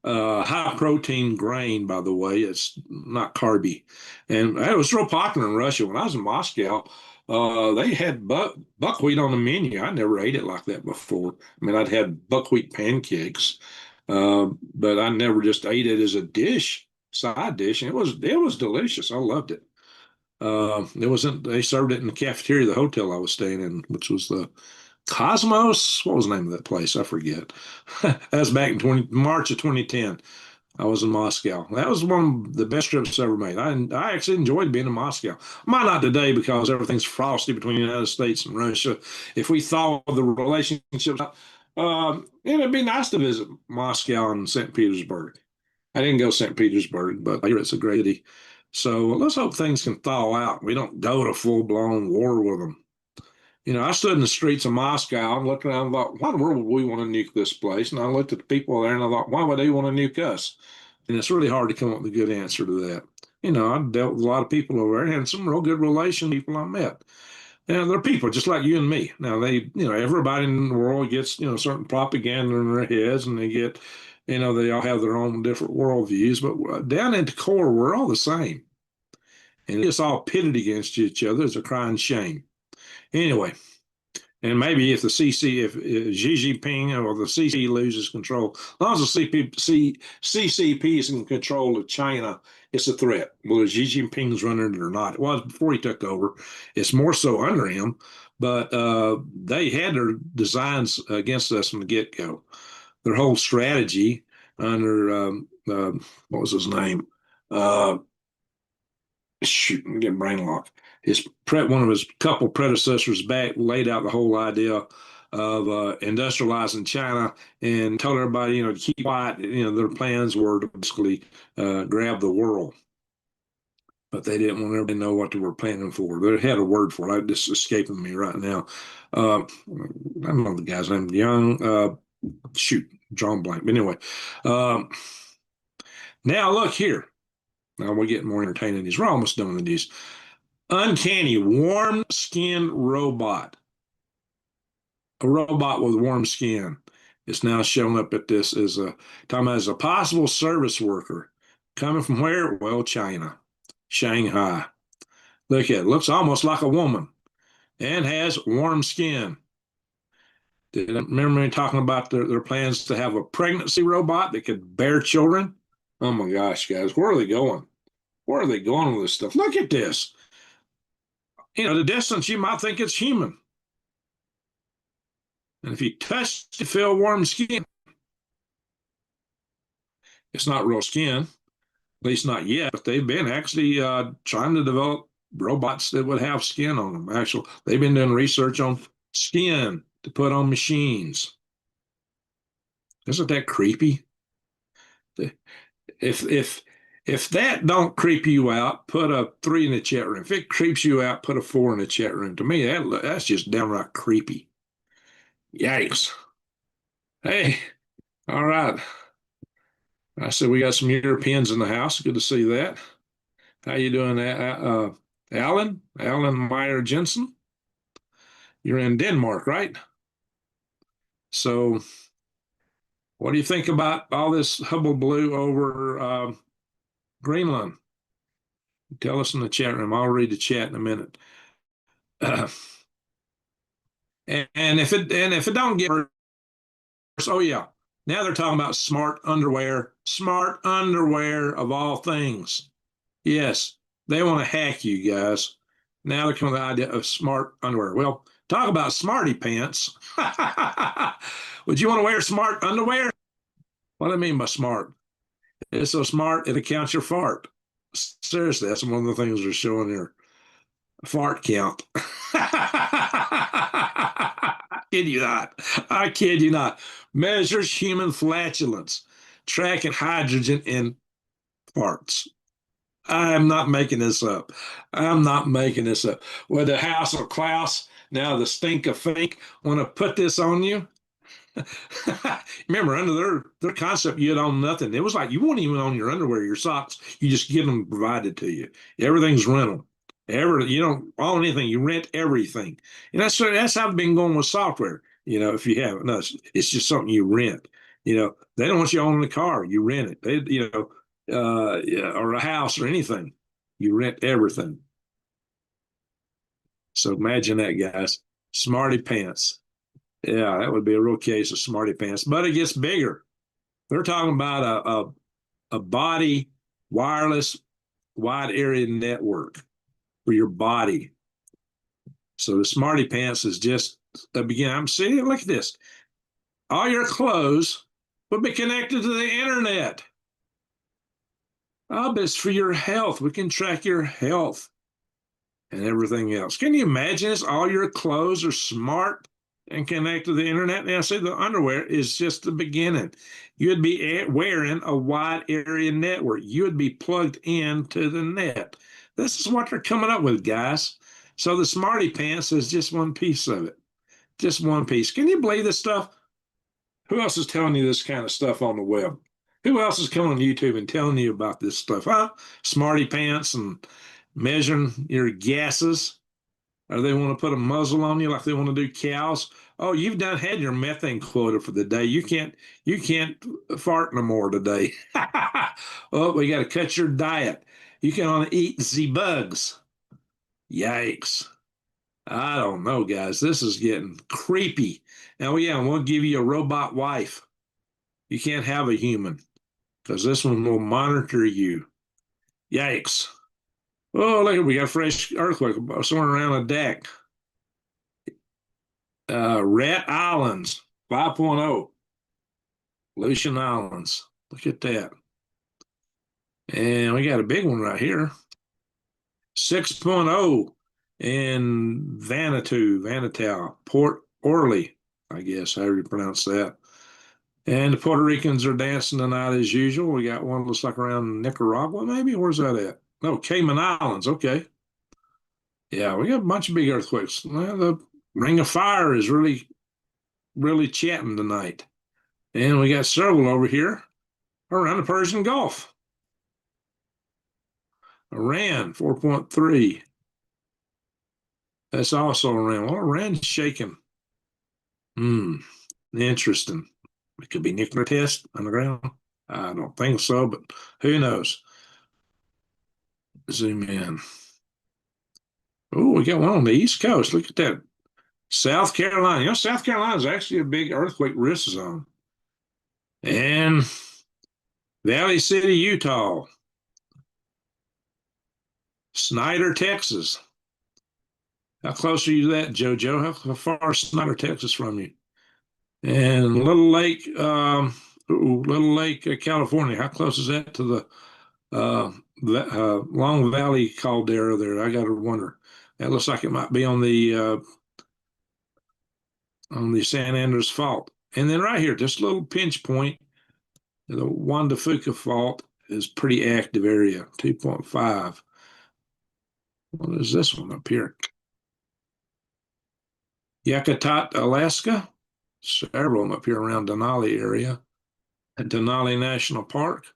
high protein grain, by the way. It's not carby. And it was real popular in Russia. When I was in Moscow, they had buckwheat on the menu. I never ate it like that before. I mean, I'd had buckwheat pancakes, but I never just ate it as a dish, side dish. And it was delicious. I loved it. They served it in the cafeteria of the hotel I was staying in, which was the Cosmos. What was the name of that place? I forget. That was back in March of 2010. I was in Moscow. That was one of the best trips I ever made. I actually enjoyed being in Moscow. Might not today because everything's frosty between the United States and Russia. If we thought of the relationships, it'd be nice to visit Moscow and St. Petersburg. I didn't go to St. Petersburg, but I hear it's a great city. So let's hope things can thaw out. We don't go to full-blown war with them. I stood in the streets of Moscow and looked around and thought, why in the world would we want to nuke this place? And I looked at the people there and I thought, why would they want to nuke us? And it's really hard to come up with a good answer to that. I dealt with a lot of people over there and had some real good relations, people I met. And they're people just like you and me. Now, everybody in the world gets, certain propaganda in their heads and they get, they all have their own different worldviews. But down at the core, we're all the same. And it's all pitted against each other. It's a crying shame. Anyway, and maybe if the if Xi Jinping or the CC loses control, as long as the CCP is in control of China, it's a threat. Whether Xi Jinping's running it or not, it was before he took over. It's more so under him, but they had their designs against us from the get-go. Their whole strategy under what was his name? Shoot, I'm getting brain locked. One of his couple predecessors back laid out the whole idea of industrializing China and told everybody, to keep quiet. Their plans were to basically grab the world, but they didn't want everybody to know what they were planning for. They had a word for it. It's escaping me right now. I don't know the guy's name. Young. Shoot, drawing blank. But anyway, now look here. Now we're getting more entertaining. We're almost done with these. Uncanny warm skin robot. A robot with warm skin is now showing up at this as talking about as a possible service worker coming from where? Well, China, Shanghai. Look at it. Looks almost like a woman and has warm skin. Did I remember me talking about their plans to have a pregnancy robot that could bear children? Oh my gosh, guys, where are they going? Where are they going with this stuff? Look at this. The distance, you might think it's human. And if you touch it, you feel warm skin. It's not real skin, at least not yet, but they've been actually trying to develop robots that would have skin on them. Actually, they've been doing research on skin to put on machines. Isn't that creepy? If that don't creep you out, put a 3 in the chat room. If it creeps you out, put a 4 in the chat room. To me, that's just downright creepy. Yikes. Hey, all right. I said we got some Europeans in the house. Good to see that. How you doing, Alan? Alan Meyer Jensen? You're in Denmark, right? So what do you think about all this hubble-blue over Greenland? Tell us in the chat room. I'll read the chat in a minute. And if it don't get worse, oh yeah, now they're talking about smart underwear of all things. Yes, they want to hack you guys. Now they're coming with the idea of smart underwear. Well, talk about smarty pants. Would you want to wear smart underwear? What do I mean by smart? It's so smart it accounts your fart. Seriously, that's one of the things they're showing here. Fart count. I kid you not. Measures human flatulence, tracking hydrogen in farts. I'm not making this up. With the House of Klaus, now the stink of fink, want to put this on you? Remember, under their concept, you had own nothing. It was like you won't even own your underwear, your socks. You just get them provided to you. Everything's rental. You don't own anything. You rent everything. And that's how I've been going with software. If you haven't, no, it's just something you rent. They don't want you owning a car. You rent it. Or a house or anything. You rent everything. So imagine that, guys. Smarty pants. Yeah, that would be a real case of smarty pants. But it gets bigger. They're talking about a body wireless wide area network for your body. So the smarty pants is just the beginning. I'm seeing, look at this. All your clothes would be connected to the internet. Oh, but it's for your health. We can track your health and everything else. Can you imagine this? All your clothes are smart and connect to the internet. Now, see, the underwear is just the beginning. You'd be wearing a wide area network. You would be plugged into the net. This is what they're coming up with, guys. So the smarty pants is just one piece of it. Just one piece. Can you believe this stuff? Who else is telling you this kind of stuff on the web? Who else is coming on YouTube and telling you about this stuff, huh? Smarty pants and measuring your gases. Or they want to put a muzzle on you like they want to do cows. Oh, you've had your methane quota for the day. You can't fart no more today. Oh, we got to cut your diet. You can only eat the bugs. Yikes. I don't know, guys. This is getting creepy. Now, yeah, we'll give you a robot wife. You can't have a human because this one will monitor you. Yikes. Oh, look, we got a fresh earthquake somewhere around a deck. Rat Islands 5.0. Lucian Islands. Look at that. And we got a big one right here. 6.0 in Vanatow, Port Orly, I guess, however you pronounce that. And the Puerto Ricans are dancing tonight as usual. We got one looks like around Nicaragua, maybe. Where's that at? No, Cayman Islands. Okay. Yeah, we got a bunch of big earthquakes. Well, the Ring of Fire is really, really chatting tonight. And we got several over here around the Persian Gulf. Iran, 4.3. That's also Iran. Well, Iran's shaking. Interesting. It could be nuclear test on the ground. I don't think so, but who knows? Zoom in. Oh, we got one on the East Coast. Look at that. South Carolina. You know, South Carolina is actually a big earthquake risk zone. And Valley City, Utah. Snyder, Texas. How close are you to that, JoJo? How far is Snyder, Texas from you? And Little Lake, California. How close is that to the Long Valley caldera there? I got to wonder. That looks like it might be on the San Andreas Fault. And then right here, this little pinch point, the Juan de Fuca Fault is pretty active area, 2.5. What is this one up here? Yakutat, Alaska. Several of them up here around Denali area. At Denali National Park.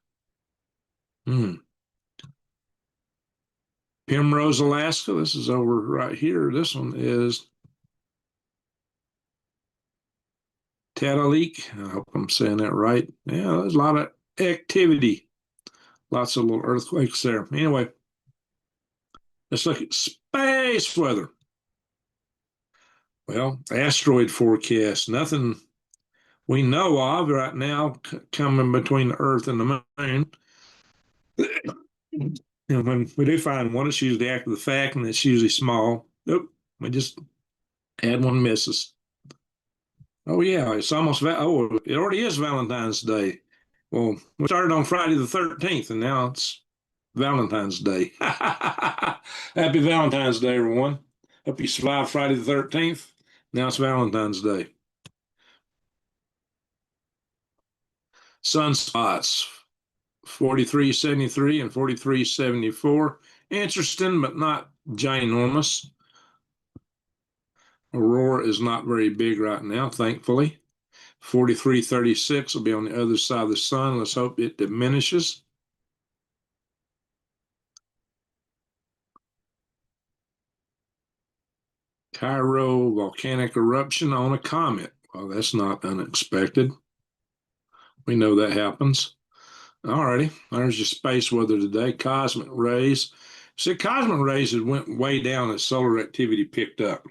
Primrose, Alaska. This is over right here. This one is Tatalik. I hope I'm saying that right. Yeah, there's a lot of activity. Lots of little earthquakes there. Anyway, let's look at space weather. Well, asteroid forecast. Nothing we know of right now coming between the Earth and the Moon. And when we do find one, it's usually after the fact, and it's usually small. Nope, we just had one misses. Oh yeah, it's almost it already is Valentine's Day. Well, we started on Friday the 13th, and now it's Valentine's Day. Happy Valentine's Day, everyone. Hope you survived Friday the 13th. Now it's Valentine's Day. Sunspots, 4373 and 4374. Interesting, but not ginormous. Aurora is not very big right now, thankfully. 4336 will be on the other side of the sun. Let's hope it diminishes. Cairo volcanic eruption on a comet. Well, that's not unexpected. We know that happens. Alrighty, there's your space weather today. Cosmic rays. See, cosmic rays had went way down as solar activity picked up.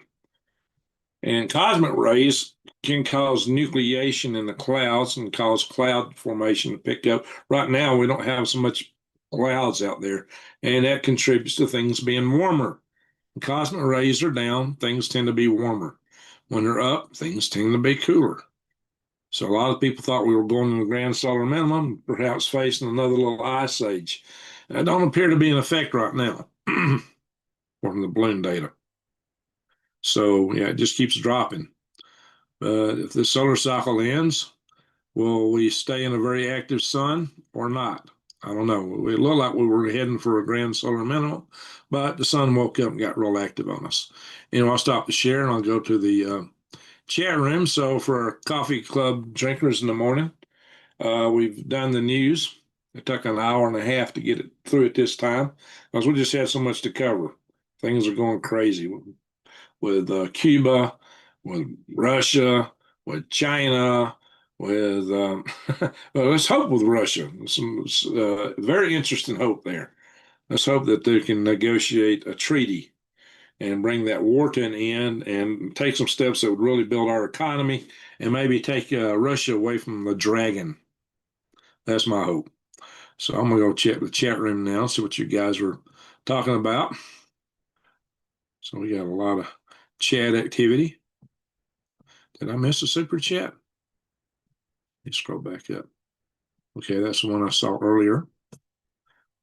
And cosmic rays can cause nucleation in the clouds and cause cloud formation to pick up. Right now, we don't have so much clouds out there, and that contributes to things being warmer. When cosmic rays are down, things tend to be warmer. When they're up, things tend to be cooler. So a lot of people thought we were going to the grand solar minimum, perhaps facing another little ice age. That don't appear to be in effect right now, from the balloon data. So yeah, it just keeps dropping. If the solar cycle ends, will we stay in a very active sun or not? I don't know. It looked like we were heading for a grand solar minimum, but the sun woke up and got real active on us. Anyway, I'll stop the share and I'll go to the chat room. So for our coffee club drinkers in the morning, we've done the news. It took an hour and a half to get it through at this time because we just had so much to cover. Things are going crazy with Cuba, with Russia, with China, with well, let's hope with Russia. Some very interesting hope there. Let's hope that they can negotiate a treaty and bring that war to an end and take some steps that would really build our economy and maybe take Russia away from the dragon. That's my hope. So I'm going to go check the chat room now, see what you guys were talking about. So we got a lot of chat activity. Did I miss a super chat? Let's scroll back up. Okay, that's the one I saw earlier.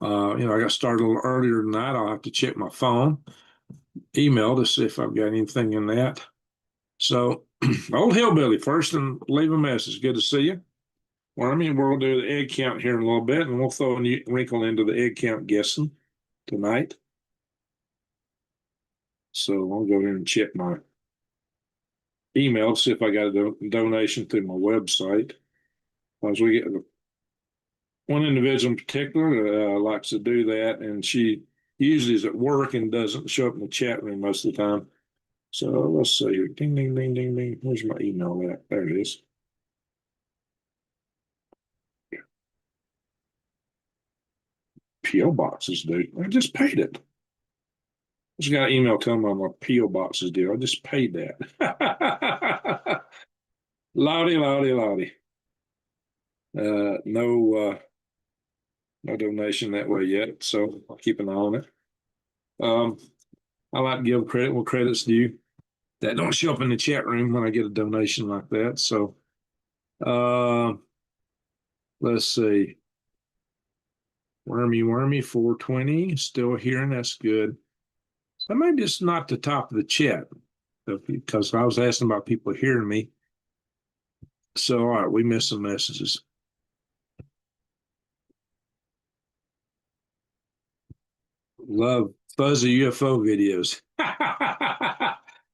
I got started a little earlier tonight. I'll have to check my phone, email to see if I've got anything in that. So, old hillbilly first, and leave a message. Good to see you. Wormy, we'll do the egg count here in a little bit, and we'll throw a new wrinkle into the egg count guessing tonight. So I'll go here and check my email to see if I got a donation through my website. As we get one individual in particular likes to do that, and she usually is at work and doesn't show up in the chat room most of the time. So let's see here. Ding, ding, ding, ding, ding. Where's my email at? There it is. P.O. boxes, dude. I just paid it. I just got an email telling me my P.O. boxes due. I just paid that. Lottie, lottie, lottie. No donation that way yet, so I'll keep an eye on it. I like to give credit where credit's due. That don't show up in the chat room when I get a donation like that. So let's see. Wormy 420 still hearing. That's good. So maybe it's not the top of the chat because I was asking about people hearing me. So all right, we missed some messages. Love fuzzy UFO videos.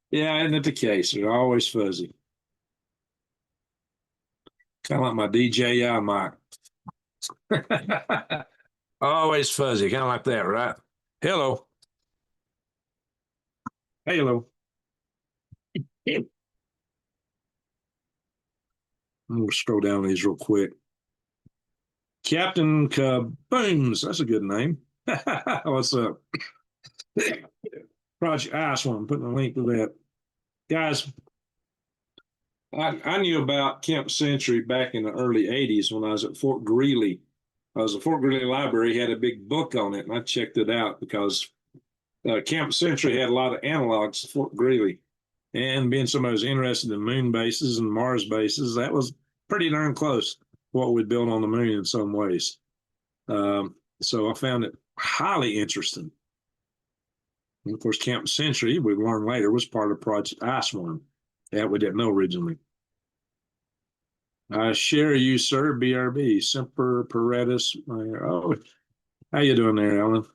Yeah, isn't it the case? They're always fuzzy. Kind of like my DJI mic. Always fuzzy, kind of like that, right? Hello. Hello. I'm going to scroll down these real quick. Captain Kabooms. That's a good name. What's up? Project Ice One. I'm putting a link to that. Guys, I knew about Camp Century back in the early 80s when I was at Fort Greely. I was at Fort Greely Library, had a big book on it, and I checked it out because Camp Century had a lot of analogs to Fort Greely. And being somebody who's interested in moon bases and Mars bases, that was pretty darn close to what we'd built on the moon in some ways. So I found it highly interesting. And of course, Camp Century, we learned later, was part of Project Iceworm. That we didn't know originally. I share you, sir, BRB, Semper Paredes. Oh, how you doing there, Alan?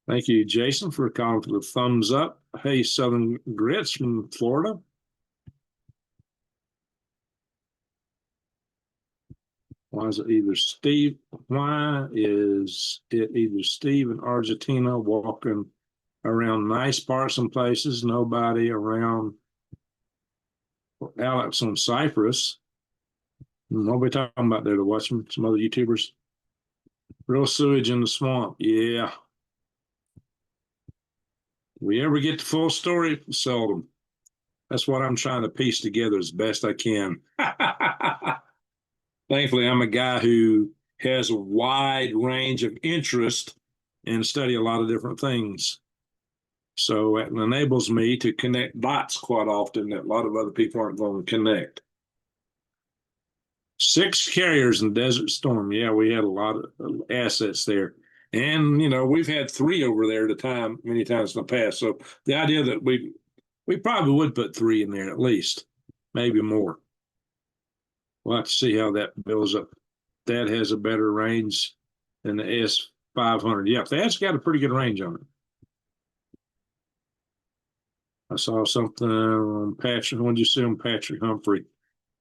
Thank you, Jason, for calling for the thumbs up. Hey, Southern Grits from Florida. Why is it either Steve? Why is it either Steve in Argentina walking around nice parts and places, nobody around Alex on Cyprus? Nobody talking about there to watch them, some other YouTubers. Real sewage in the swamp. Yeah. We ever get the full story? Seldom. That's what I'm trying to piece together as best I can. Thankfully, I'm a guy who has a wide range of interest and study a lot of different things. So it enables me to connect dots quite often that a lot of other people aren't going to connect. 6 carriers in Desert Storm. Yeah, we had a lot of assets there. And, we've had 3 over there at a time, many times in the past. So the idea that we probably would put 3 in there at least, maybe more. We'll have to see how that builds up. That has a better range than the S500. Yeah, that's got a pretty good range on it. I saw something on Patrick. When did you see on Patrick Humphrey?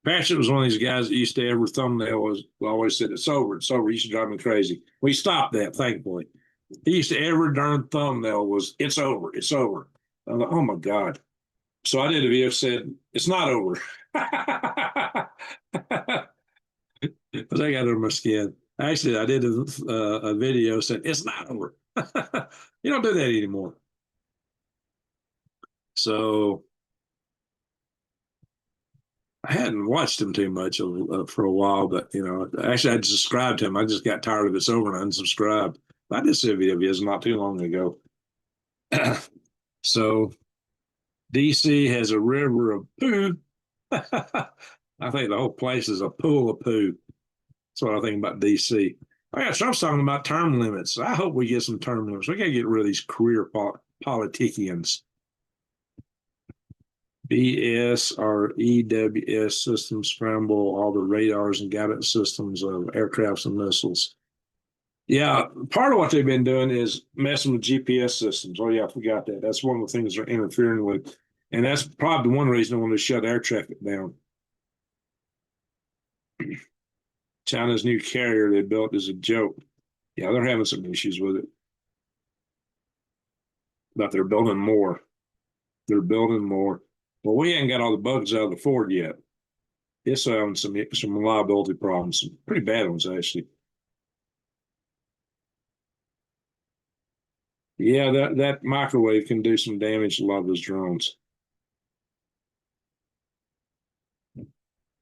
Patrick was one of these guys that used to every thumbnail always said, it's over, it's over. He used to drive me crazy. We stopped that, thankfully. He used to every darn thumbnail was, it's over, it's over. I'm like, oh my God. So I did a video said, it's not over. Because I got under my skin. Actually, I did a video said, it's not over. You don't do that anymore. So I hadn't watched him too much for a while, but actually I subscribed to him. I just got tired of it over and unsubscribed. I did see a video of his not too long ago. So DC has a river of poo. I think the whole place is a pool of poo. That's what I think about DC. Oh yeah, Trump's talking about term limits. I hope we get some term limits. We got to get rid of these career politicians. BS or EWS systems scramble all the radars and guidance systems of aircrafts and missiles. Yeah, part of what they've been doing is messing with GPS systems. Oh yeah, I forgot that. That's one of the things they're interfering with. And that's probably one reason I want to shut air traffic down. China's new carrier they built is a joke. Yeah, they're having some issues with it. But they're building more. They're building more. Well, we ain't got all the bugs out of the Ford yet. It's having some reliability problems, some pretty bad ones actually. Yeah, that microwave can do some damage to a lot of those drones.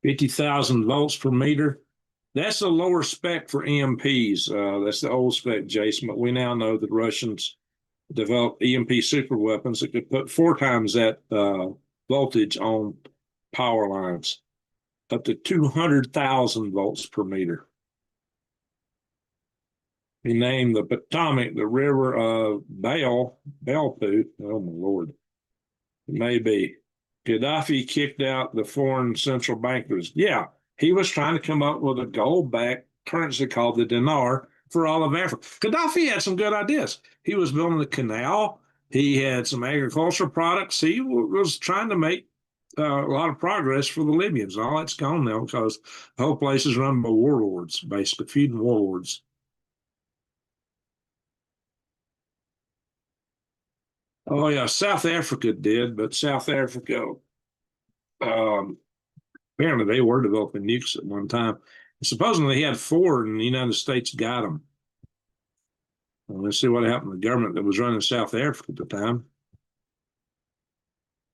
50,000 volts per meter. That's the lower spec for EMPs. That's the old spec, Jason. But we now know that Russians developed EMP super weapons that could put 4 times that voltage on power lines, up to 200,000 volts per meter. He named the Potomac the river of Bale poo. Oh my Lord. Maybe. Gaddafi kicked out the foreign central bankers. Yeah, he was trying to come up with a gold-backed currency called the dinar for all of Africa. Gaddafi had some good ideas. He was building a canal. He had some agricultural products. He was trying to make a lot of progress for the Libyans. All that's gone now because the whole place is run by warlords, basically feeding warlords. Oh yeah, South Africa did, but South Africa apparently they were developing nukes at one time. Supposedly they had 4, and the United States got them. Well, let's see what happened to the government that was running South Africa at the time.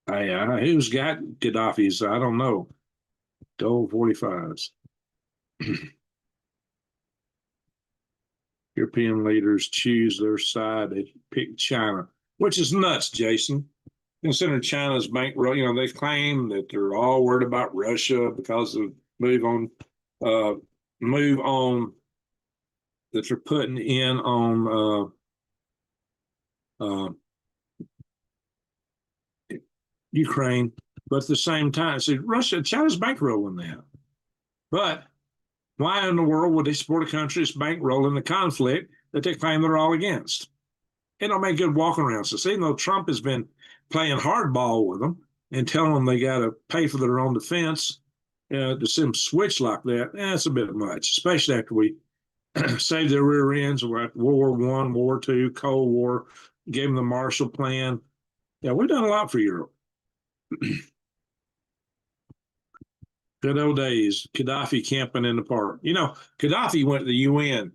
Who's got Gaddafi's? I don't know. Dole 45s. European leaders choose their side. They pick China, which is nuts, Jason. Consider China's bankroll. They claim that they're all worried about Russia because of move on that they're putting in on Ukraine. But at the same time, see, China's bankrolling that. But why in the world would they support a country that's bankrolling the conflict that they claim they're all against? It don't make good walking around. So even though Trump has been playing hardball with them and telling them they got to pay for their own defense, to see them switch like that, that's a bit much, especially after we saved their rear ends. We're at World War I, World War II, Cold War, gave them the Marshall Plan. Yeah, we've done a lot for Europe. Good old days, Gaddafi camping in the park. Gaddafi went to the UN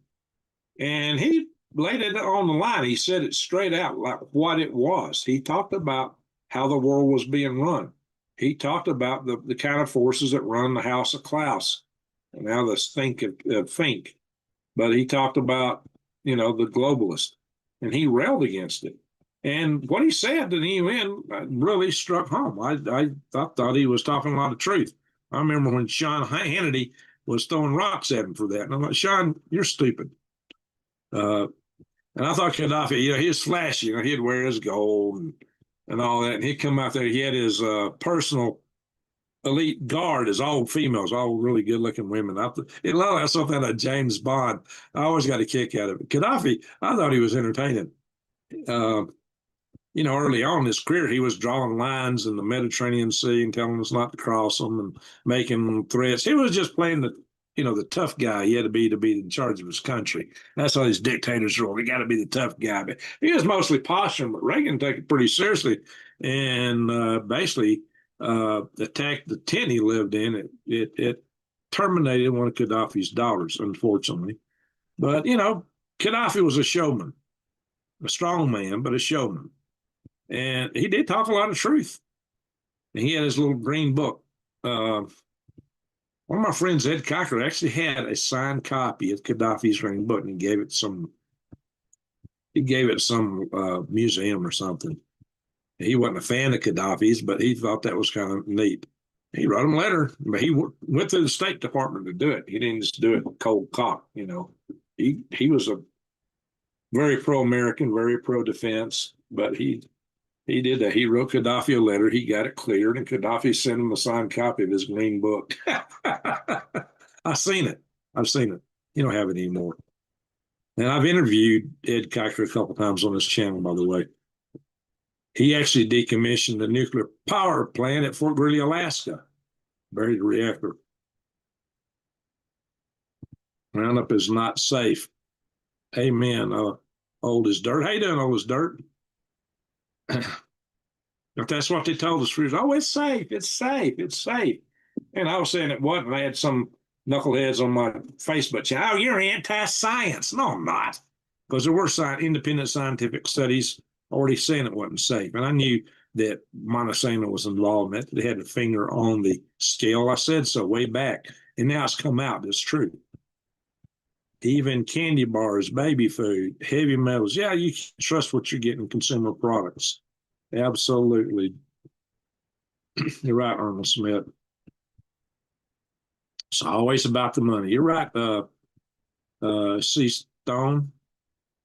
and he laid it on the line. He said it straight out like what it was. He talked about how the world was being run. He talked about the kind of forces that run the House of Klaus and now the Fink. But he talked about, the globalists, and he railed against it. And what he said to the UN really struck home. I thought he was talking a lot of truth. I remember when Sean Hannity was throwing rocks at him for that. And I'm like, Sean, you're stupid. And I thought Gaddafi, he was flashy. He'd wear his gold and all that. And he'd come out there. He had his personal elite guard, is all females, all really good-looking women. It looked like something out of James Bond. I always got a kick out of it. Gaddafi, I thought he was entertaining. Early on in his career, he was drawing lines in the Mediterranean Sea and telling us not to cross them and making threats. He was just playing the tough guy he had to be in charge of his country. That's how these dictators roll. They got to be the tough guy. But he was mostly posturing, but Reagan took it pretty seriously and basically attacked the tent he lived in. It terminated one of Gaddafi's daughters, unfortunately. But, Gaddafi was a showman. a strong man, but a showman. And he did talk a lot of truth. And he had his little green book. One of my friends, Ed Cocker, actually had a signed copy of Gaddafi's green book, and he gave it some museum or something. He wasn't a fan of Gaddafi's, but he thought that was kind of neat. He wrote him a letter, but he went through the State Department to do it. He didn't just do it cold cock, you know. He was a very pro-American, very pro-defense, but he did that. He wrote Gaddafi a letter. He got it cleared, and Gaddafi sent him a signed copy of his green book. I've seen it. You don't have it anymore. And I've interviewed Ed Cocker a couple times on his channel, by the way. He actually decommissioned the nuclear power plant at Fort Greely, Alaska. Buried the reactor. Roundup is not safe. Amen. Old as dirt. How you doing, old as dirt? If that's what they told us, oh, it's safe, it's safe, it's safe. And I was saying it wasn't. And I had some knuckleheads on my Facebook channel. Oh, you're anti-science. No, I'm not. Because there were independent scientific studies already saying it wasn't safe. And I knew that Monsanto was involved in it. They had a finger on the scale. I said so way back. And now it's come out. It's true. Even candy bars, baby food, heavy metals. Yeah, you can trust what you're getting in consumer products. Absolutely. You're right, Arnold Smith. It's always about the money. You're right, C. Stone.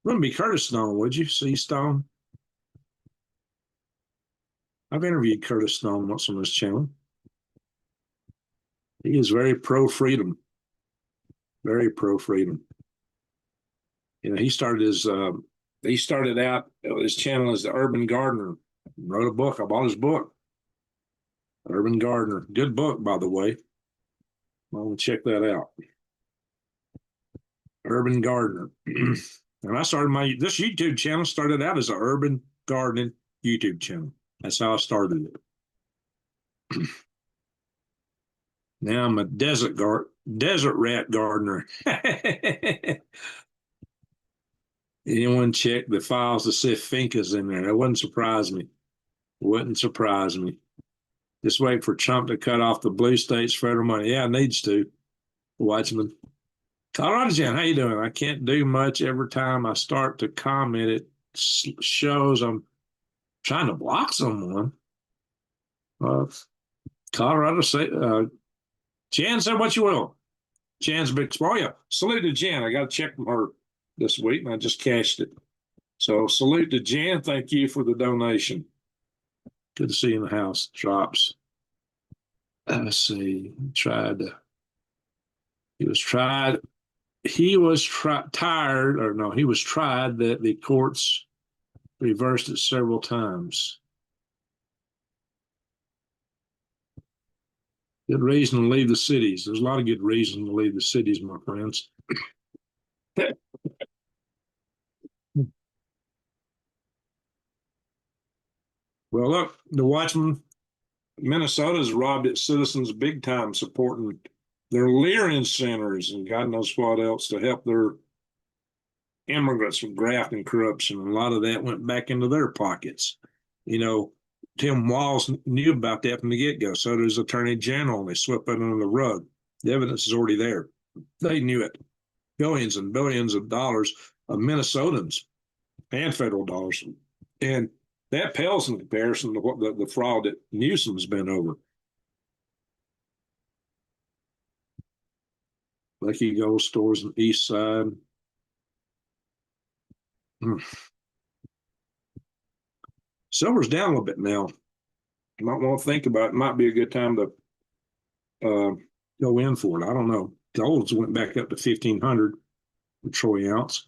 Wouldn't be Curtis Stone, would you, C. Stone? I've interviewed Curtis Stone once on this channel. He is very pro-freedom. Very pro-freedom. You know, he started out his channel as the Urban Gardener. Wrote a book. I bought his book. Urban Gardener. Good book, by the way. I want to check that out. Urban Gardener. And I started this YouTube channel started out as an urban gardening YouTube channel. That's how I started it. Now I'm a desert rat gardener. Anyone check the files to see if Finca's in there? That wouldn't surprise me. Wouldn't surprise me. Just wait for Trump to cut off the blue states' federal money. Yeah, it needs to. Watchman. Colorado Jan, how you doing? I can't do much. Every time I start to comment, it shows I'm trying to block someone. Colorado say, Jan said what you will. Jan's big. Oh yeah, salute to Jan. I got to check her this week, and I just cashed it. So salute to Jan. Thank you for the donation. Good to see you in the house. Drops. Let's see. He was tried that the courts reversed it several times. Good reason to leave the cities. There's a lot of good reason to leave the cities, my friends. Well, look, the Watchman, Minnesota's robbed its citizens big time supporting their Leering centers and God knows what else to help their immigrants from graft and corruption. And a lot of that went back into their pockets. You know, Tim Walz knew about that from the get-go. So does Attorney General, and they swept it under the rug. The evidence is already there. They knew it. Billions and billions of dollars of Minnesotans and federal dollars. And that pales in comparison to what the fraud that Newsom's been over. Lucky Gold stores on the east side. Silver's down a little bit now. You might want to think about it. It might be a good time to go in for it. I don't know. Gold's went back up to 1,500 for troy ounce.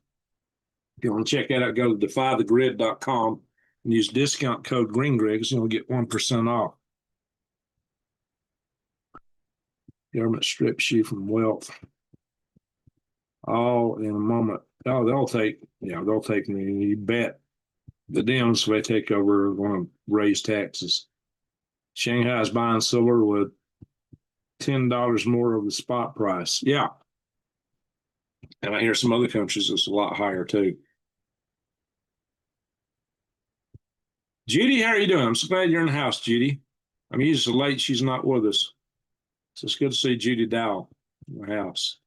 If you want to check that out, go to defythegrid.com and use discount code GreenGregs, and you'll get 1% off. Government strips you from wealth. All in a moment. Oh, they'll take me. You bet. The Dems, if they take over, are going to raise taxes. Shanghai's buying silver with $10 more of the spot price. Yeah. And I hear some other countries it's a lot higher too. Judy, how are you doing? I'm so glad you're in the house, Judy. I'm usually late. She's not with us. So it's good to see Judy Dow in the house.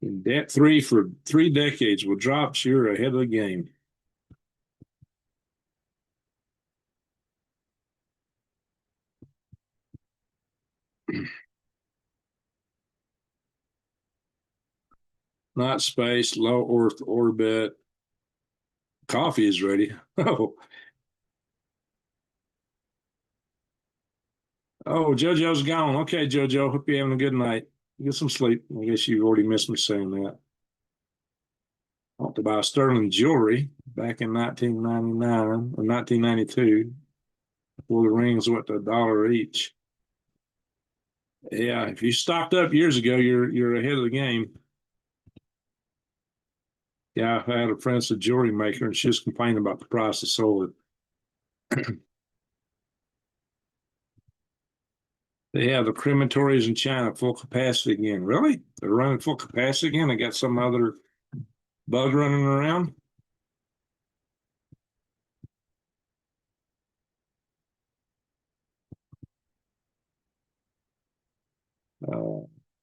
In debt three for 3 decades will drop. You're ahead of the game. Not space, low Earth orbit. Coffee is ready. Oh, JoJo's gone. Okay, JoJo. Hope you're having a good night. Get some sleep. I guess you already missed me saying that. I want to buy sterling jewelry back in 1999 or 1992. Before the rings went to $1 each. Yeah, if you stocked up years ago, you're ahead of the game. Yeah, I had a friend that's a jewelry maker, and she was complaining about the price of silver. They have the crematories in China full capacity again. Really? They're running full capacity again? They got some other bug running around?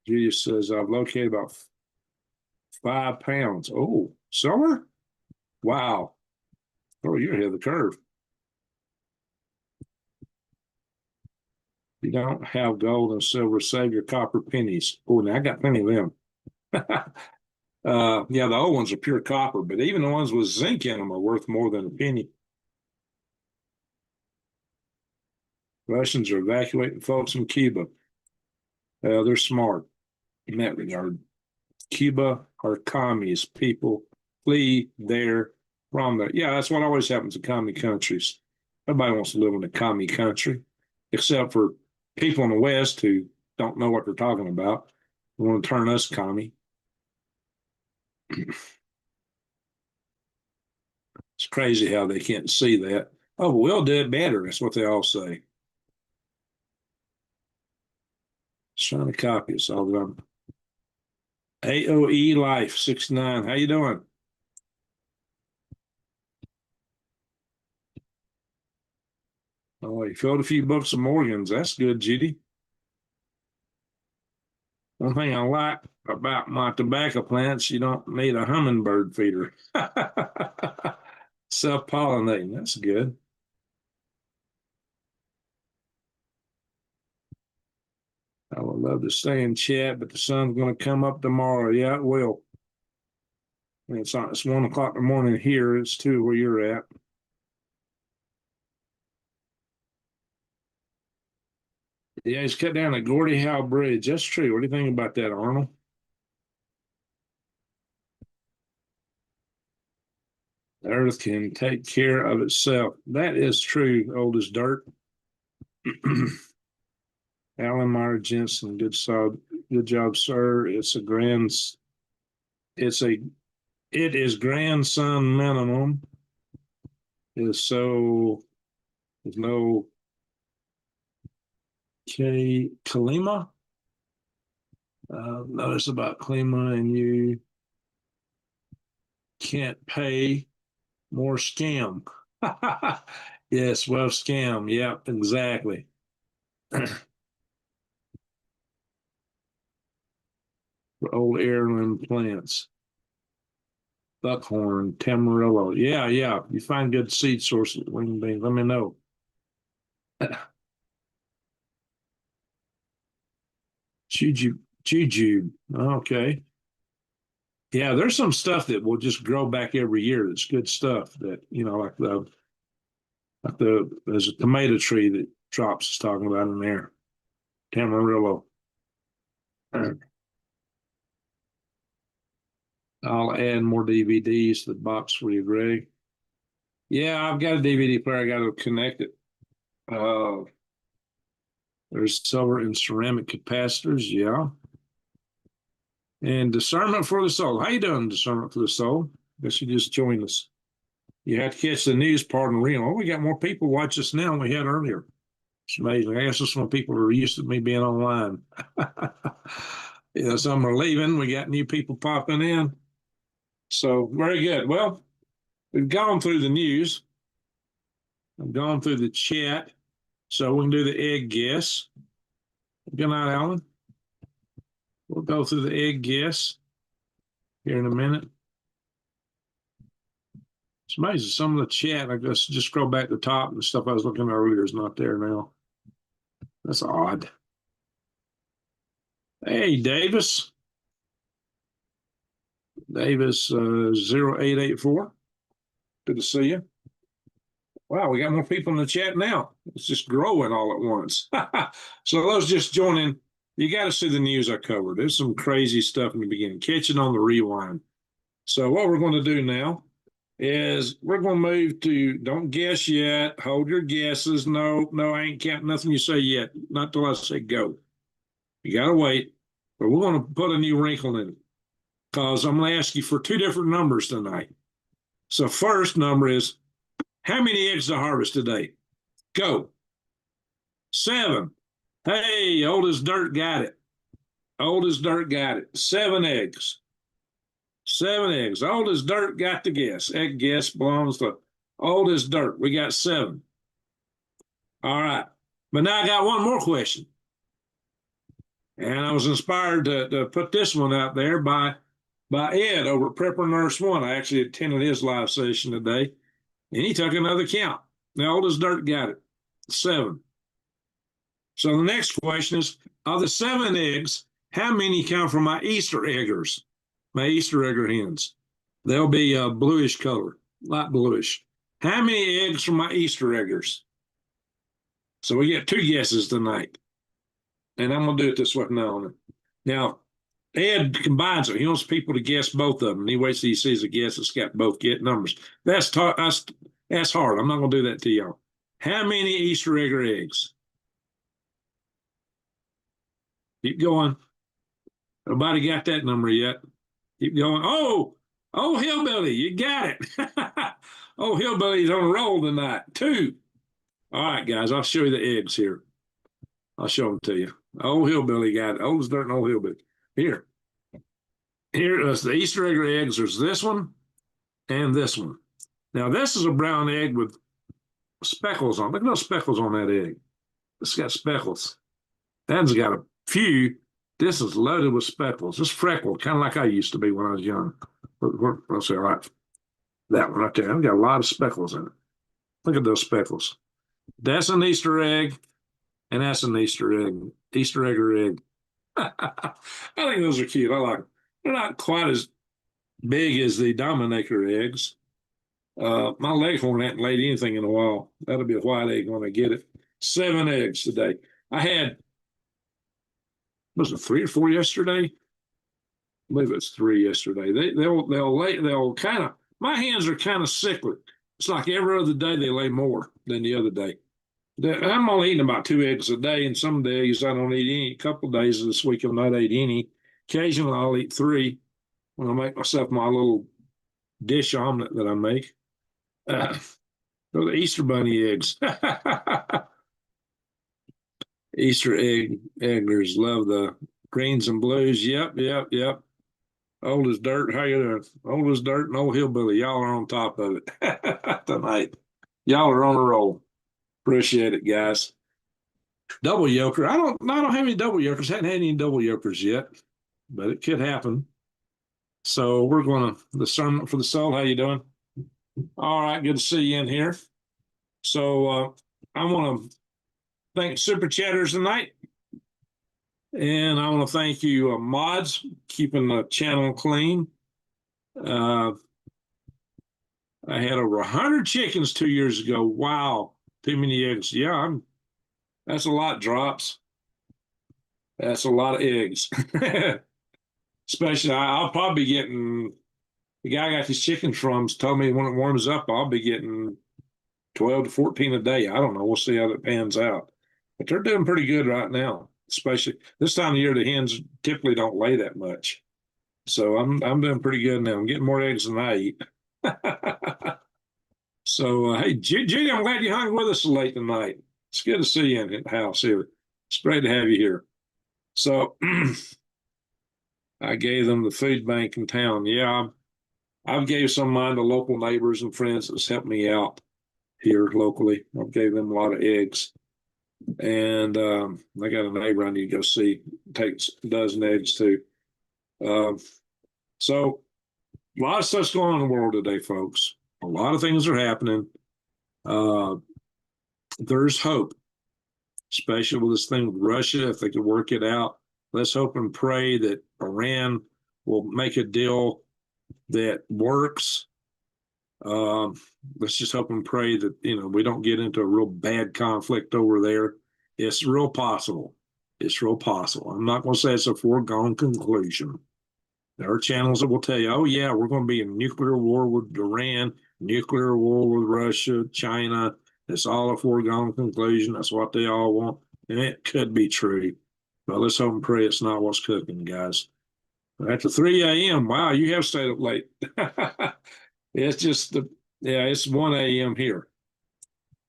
Julius says, I've located about 5 pounds. Oh, silver? Wow. Oh, you're ahead of the curve. You don't have gold and silver, save your copper pennies. Oh, now I got plenty of them. Yeah, the old ones are pure copper, but even the ones with zinc in them are worth more than a penny. Russians are evacuating folks in Cuba. They're smart in that regard. Cuba are commies. People flee there from there. Yeah, that's what always happens in commie countries. Everybody wants to live in a commie country, except for people in the West who don't know what they're talking about. They want to turn us commie. It's crazy how they can't see that. Oh, we'll do it better. That's what they all say. Just trying to copy it. So I'm AOE Life 69. How you doing? Oh, you filled a few books of Morgan's. That's good, Judy. One thing I like about my tobacco plants, you don't need a hummingbird feeder. Self-pollinating. That's good. I would love to stay in chat, but the sun's going to come up tomorrow. Yeah, it will. And it's 1 o'clock in the morning here. It's 2 where you're at. Yeah, he's cut down the Gordie Howe Bridge. That's true. What do you think about that, Arnold? The earth can take care of itself. That is true, old as dirt. Alan Meyer Jensen, good job, sir. It is grandson minimum. There's no Kalima. Notice about Kalima, and you can't pay more scam. Yes, well, scam. Yep, exactly. For old heirloom plants. Buckhorn, Tamarillo. Yeah. You find good seed sources, wing beans, let me know. Jujube. Okay. Yeah, there's some stuff that will just grow back every year. That's good stuff. That there's a tomato tree that Drops is talking about in there. Tamarillo. I'll add more DVDs to the box for you, Greg. Yeah, I've got a DVD player. I got to connect it. There's silver and ceramic capacitors. Yeah. And discernment for the soul. How you doing, discernment for the soul? Guess you just joined us. You have to catch the news part and real. Oh, we got more people watch us now than we had earlier. It's amazing. I guess this one people are used to me being online. Some are leaving. We got new people popping in. So very good. Well, we've gone through the news. I've gone through the chat. So we can do the egg guess. Good night, Alan. We'll go through the egg guess here in a minute. It's amazing. Some of the chat, I guess, just scroll back to the top, the stuff I was looking at earlier is not there now. That's odd. Hey, Davis. Davis 0884. Good to see you. Wow, we got more people in the chat now. It's just growing all at once. So those just joining, you got to see the news I covered. There's some crazy stuff in the beginning. Catching on the rewind. So what we're going to do now is we're going to move to don't guess yet. Hold your guesses. No, I ain't counting nothing you say yet. Not till I say go. You got to wait. But we're going to put a new wrinkle in it because I'm going to ask you for two different numbers tonight. So first number is how many eggs to harvest today? Go. 7. Hey, old as dirt got it. Old as dirt got it. 7 eggs. 7 eggs. Old as dirt got the guess. Egg guess belongs to old as dirt. We got 7. All right. But now I got one more question. And I was inspired to put this one out there by Ed over at Prepper Nurse One. I actually attended his live session today. And he took another count. The old as dirt got it. 7. So the next question is, of the 7 eggs, how many come from my Easter eggers? My Easter egger hens. They'll be a bluish color, light bluish. How many eggs from my Easter eggers? So we get 2 guesses tonight. And I'm going to do it this way now. Now, Ed combines it. He wants people to guess both of them. He waits till he sees a guess that's got both get numbers. That's hard. I'm not going to do that to y'all. How many Easter egger eggs? Keep going. Nobody got that number yet. Keep going. Oh, Hillbilly, you got it. Oh, Hillbilly's on a roll tonight. 2. All right, guys, I'll show you the eggs here. I'll show them to you. Old Hillbilly got it. Old as dirt and old Hillbilly. Here is the Easter egg eggs. There's this one and this one. Now, this is a brown egg with speckles on it. Look at those speckles on that egg. It's got speckles. That's got a few. This is loaded with speckles. It's freckled, kind of like I used to be when I was young. Let's say, all right, that one right there. I've got a lot of speckles in it. Look at those speckles. That's an Easter egg, and that's an Easter egg. Easter egg or egg. I think those are cute. I like them. They're not quite as big as the Dominator eggs. My leghorn hasn't laid anything in a while. That'll be a white egg when I get it. 7 eggs today. I had, was it 3 or 4 yesterday? I believe it's 3 yesterday. They'll kind of, my hens are kind of cyclic. It's like every other day they lay more than the other day. I'm only eating about 2 eggs a day, and some days I don't eat any. A couple of days this week I've not ate any. Occasionally I'll eat 3 when I make myself my little dish omelet that I make. Those are Easter bunny eggs. Easter eggers love the greens and blues. Yep. Old as dirt. How you doing? Old as dirt and old hillbilly. Y'all are on top of it tonight. Y'all are on a roll. Appreciate it, guys. Double yoker. I don't have any double yokers. Hadn't had any double yokers yet, but it could happen. So we're going to discernment for the soul. How you doing? All right, good to see you in here. So I want to thank Super Chatters tonight. And I want to thank you, mods, keeping the channel clean. I had over 100 chickens 2 years ago. Wow, too many eggs. Yeah, that's a lot, Drops. That's a lot of eggs. Especially, I'll probably be getting, the guy I got these chickens from told me when it warms up, I'll be getting 12 to 14 a day. I don't know. We'll see how that pans out. But they're doing pretty good right now, especially this time of year. The hens typically don't lay that much. So I'm doing pretty good now. I'm getting more eggs than I eat. So, hey, Judy, I'm glad you hung with us late tonight. It's good to see you in the house here. It's great to have you here. So I gave them the food bank in town. Yeah, I've gave some of mine to local neighbors and friends that's helped me out here locally. I've gave them a lot of eggs. And I got a neighbor I need to go see, takes a dozen eggs too. So a lot of stuff's going on in the world today, folks. A lot of things are happening. There's hope, especially with this thing with Russia, if they could work it out. Let's hope and pray that Iran will make a deal that works. Let's just hope and pray that, we don't get into a real bad conflict over there. It's real possible. It's real possible. I'm not going to say it's a foregone conclusion. There are channels that will tell you, oh, yeah, we're going to be in nuclear war with Iran, nuclear war with Russia, China. It's all a foregone conclusion. That's what they all want. And it could be true. But let's hope and pray it's not what's cooking, guys. After 3 a.m., wow, you have stayed up late. It's just, it's 1 a.m. here.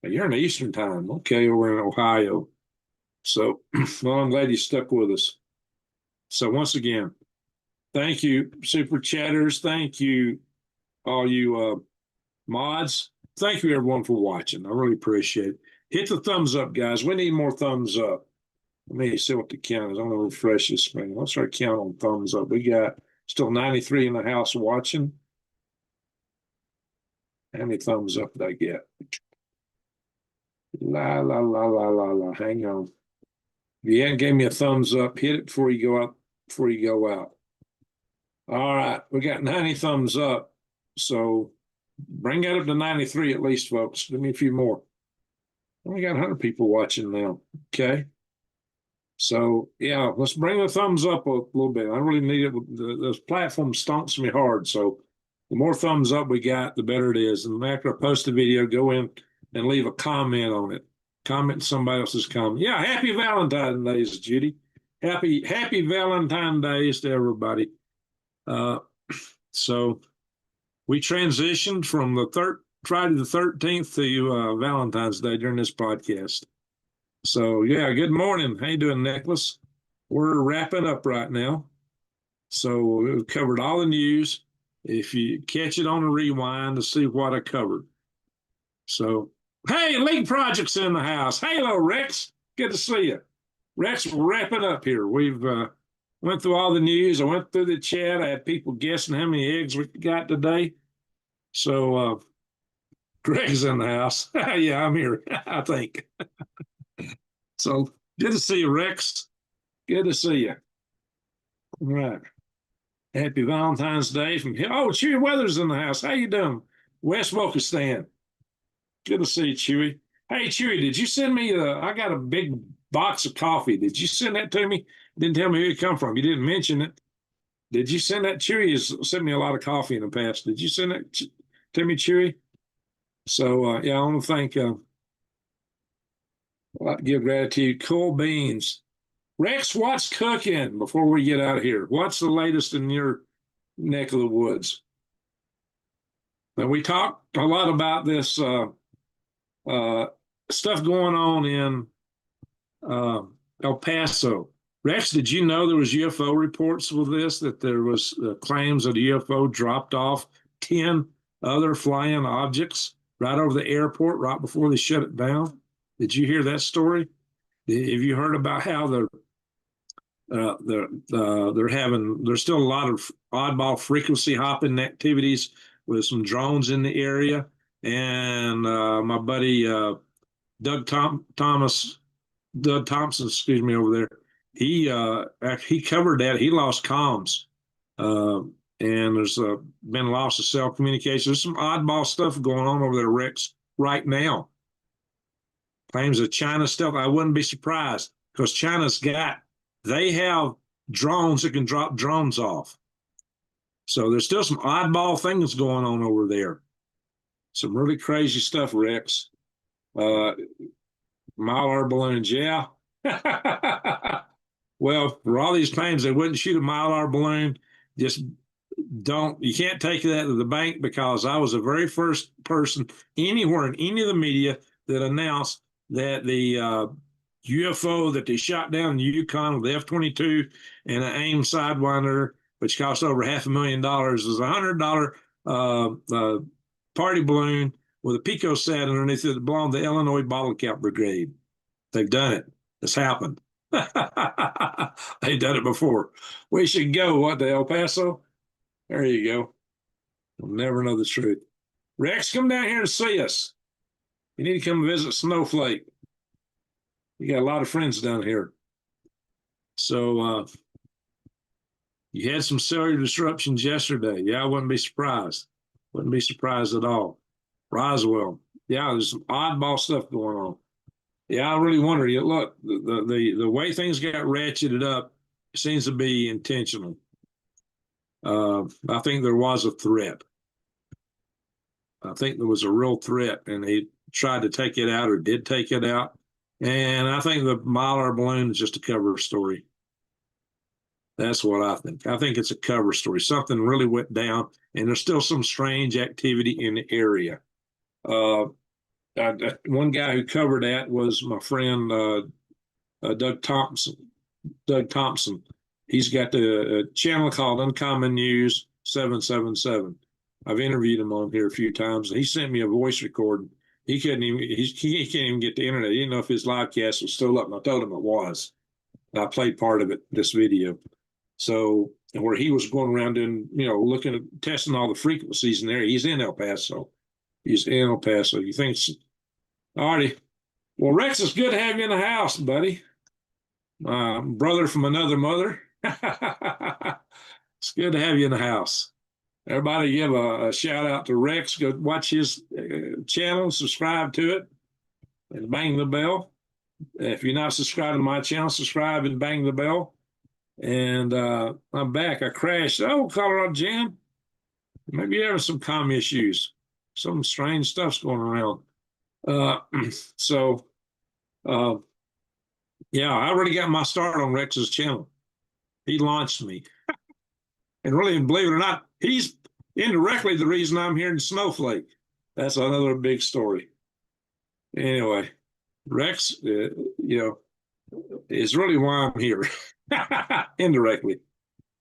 You're in Eastern time. Okay, we're in Ohio. So, well, I'm glad you stuck with us. So once again, thank you, Super Chatters. Thank you, all you mods. Thank you, everyone, for watching. I really appreciate it. Hit the thumbs up, guys. We need more thumbs up. Let me see what the count is. I'm going to refresh this screen. What's our count on thumbs up? We got still 93 in the house watching. How many thumbs up did I get? La, la, la, la, la, la. Hang on. If you hadn't gave me a thumbs up, hit it before you go out. Before you go out. All right. We got 90 thumbs up. So bring that up to 93 at least, folks. Give me a few more. We got 100 people watching now. Okay. So, yeah, let's bring the thumbs up a little bit. I really need it. This platform stomps me hard. So the more thumbs up we got, the better it is. And after I post the video, go in and leave a comment on it. Comment somebody else's comment. Yeah, happy Valentine's Days, Judy. Happy Valentine's Days to everybody. So we transitioned from the Friday the 13th to Valentine's Day during this podcast. So, yeah, good morning. How you doing, Nicholas? We're wrapping up right now. So we've covered all the news. If you catch it on a rewind to see what I covered. So, hey, League Project's in the house. Hey, hello, Rex. Good to see you. Rex, we're wrapping up here. We've went through all the news. I went through the chat. I had people guessing how many eggs we got today. So, Greg's in the house. Yeah, I'm here, I think. So good to see you, Rex. Good to see you. All right. Happy Valentine's Day from here. Oh, Chewy Weather's in the house. How you doing? West Wokistan. Good to see you, Chewy. Hey, Chewy, did you send me I got a big box of coffee. Did you send that to me? Didn't tell me who it come from. You didn't mention it. Did you send that? Chewy has sent me a lot of coffee in the past. Did you send that to me, Chewy? So, yeah, I want to thank I'd like to give gratitude. Cool beans. Rex, what's cooking before we get out of here? What's the latest in your neck of the woods? And we talked a lot about this stuff going on in El Paso. Rex, did you know there was UFO reports with this, that there was claims that a UFO dropped off 10 other flying objects right over the airport right before they shut it down? Did you hear that story? Have you heard about how there's still a lot of oddball frequency hopping activities with some drones in the area? And my buddy Doug Thompson, excuse me, over there, he covered that. He lost comms, and there's been loss of cell communication. There's some oddball stuff going on over there, Rex, right now. Claims of China stuff. I wouldn't be surprised, because they have drones that can drop drones off. So there's still some oddball things going on over there. Some really crazy stuff, Rex. Mylar balloons, yeah. Well, for all these claims they wouldn't shoot a Mylar balloon, just you can't take that to the bank, because I was the very first person anywhere in any of the media that announced that the UFO that they shot down in Yukon with the F-22 and an AIM Sidewinder, which cost over $500,000, is a $100 party balloon with a pico set underneath it that belonged to the Illinois Bottle Cap Brigade. They've done it. It's happened. They've done it before. We should go, what, to El Paso? There you go. We'll never know the truth. Rex, come down here and see us. You need to come visit Snowflake. You got a lot of friends down here. So you had some cellular disruptions yesterday. Yeah, I wouldn't be surprised. Wouldn't be surprised at all. Roswell. Yeah, there's some oddball stuff going on. Yeah, I really wonder. Look, the way things got ratcheted up seems to be intentional. I think there was a threat. I think there was a real threat, and they tried to take it out or did take it out. And I think the Mylar balloon is just a cover story. That's what I think. I think it's a cover story. Something really went down, and there's still some strange activity in the area. One guy who covered that was my friend Doug Thompson. Doug Thompson. He's got the channel called Uncommon News 777. I've interviewed him on here a few times. He sent me a voice recording. He can't even get the internet. He didn't know if his live cast was still up, and I told him it was. And I played part of it, this video. So, and where he was going around and, looking at testing all the frequencies in there. He's in El Paso. He's in El Paso. You think, all righty. Well, Rex, it's good to have you in the house, buddy. Brother from another mother. It's good to have you in the house. Everybody give a shout out to Rex. Go watch his channel, subscribe to it, and bang the bell. If you're not subscribed to my channel, subscribe and bang the bell. And I'm back. I crashed. Oh, Colorado Jam. Maybe you're having some comm issues. Some strange stuff's going around. Yeah, I already got my start on Rex's channel. He launched me. And really, believe it or not, he's indirectly the reason I'm here in Snowflake. That's another big story. Anyway, Rex, is really why I'm here, indirectly.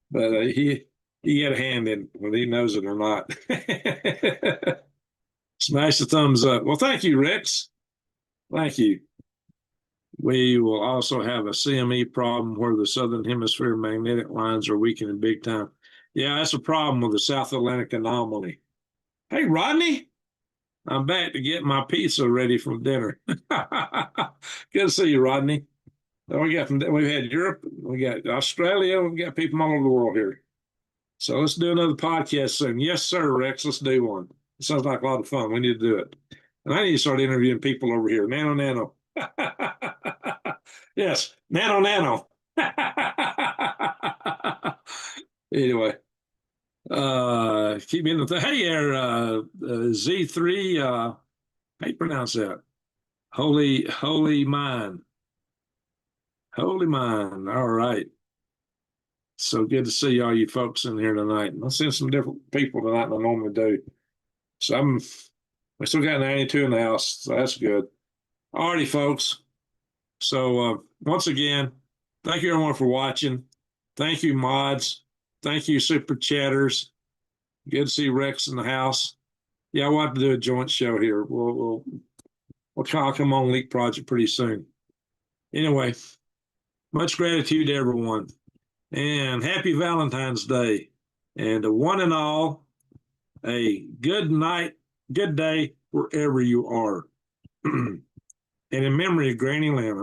But he had a hand in it, whether he knows it or not. Smash the thumbs up. Well, thank you, Rex. Thank you. We will also have a CME problem where the Southern Hemisphere magnetic lines are weakening big time. Yeah, that's a problem with the South Atlantic anomaly. Hey, Rodney, I'm back to get my pizza ready for dinner. Good to see you, Rodney. We've had Europe, we got Australia, we've got people all over the world here. So let's do another podcast soon. Yes, sir, Rex, let's do one. It sounds like a lot of fun. We need to do it. And I need to start interviewing people over here. Nano. Yes, nano. Anyway, keep in the hey there, Z3. How you pronounce that? Holy Mind. Holy Mind. All right. So good to see all you folks in here tonight. I'll send some different people tonight than I normally do. So we still got 92 in the house, so that's good. All righty, folks. So once again, thank you everyone for watching. Thank you, mods. Thank you, super chatters. Good to see Rex in the house. Yeah, we'll have to do a joint show here. We'll come on Leak Project pretty soon. Anyway, much gratitude to everyone. And happy Valentine's Day. And to one and all, a good night, good day, wherever you are. And in memory of Granny Lana.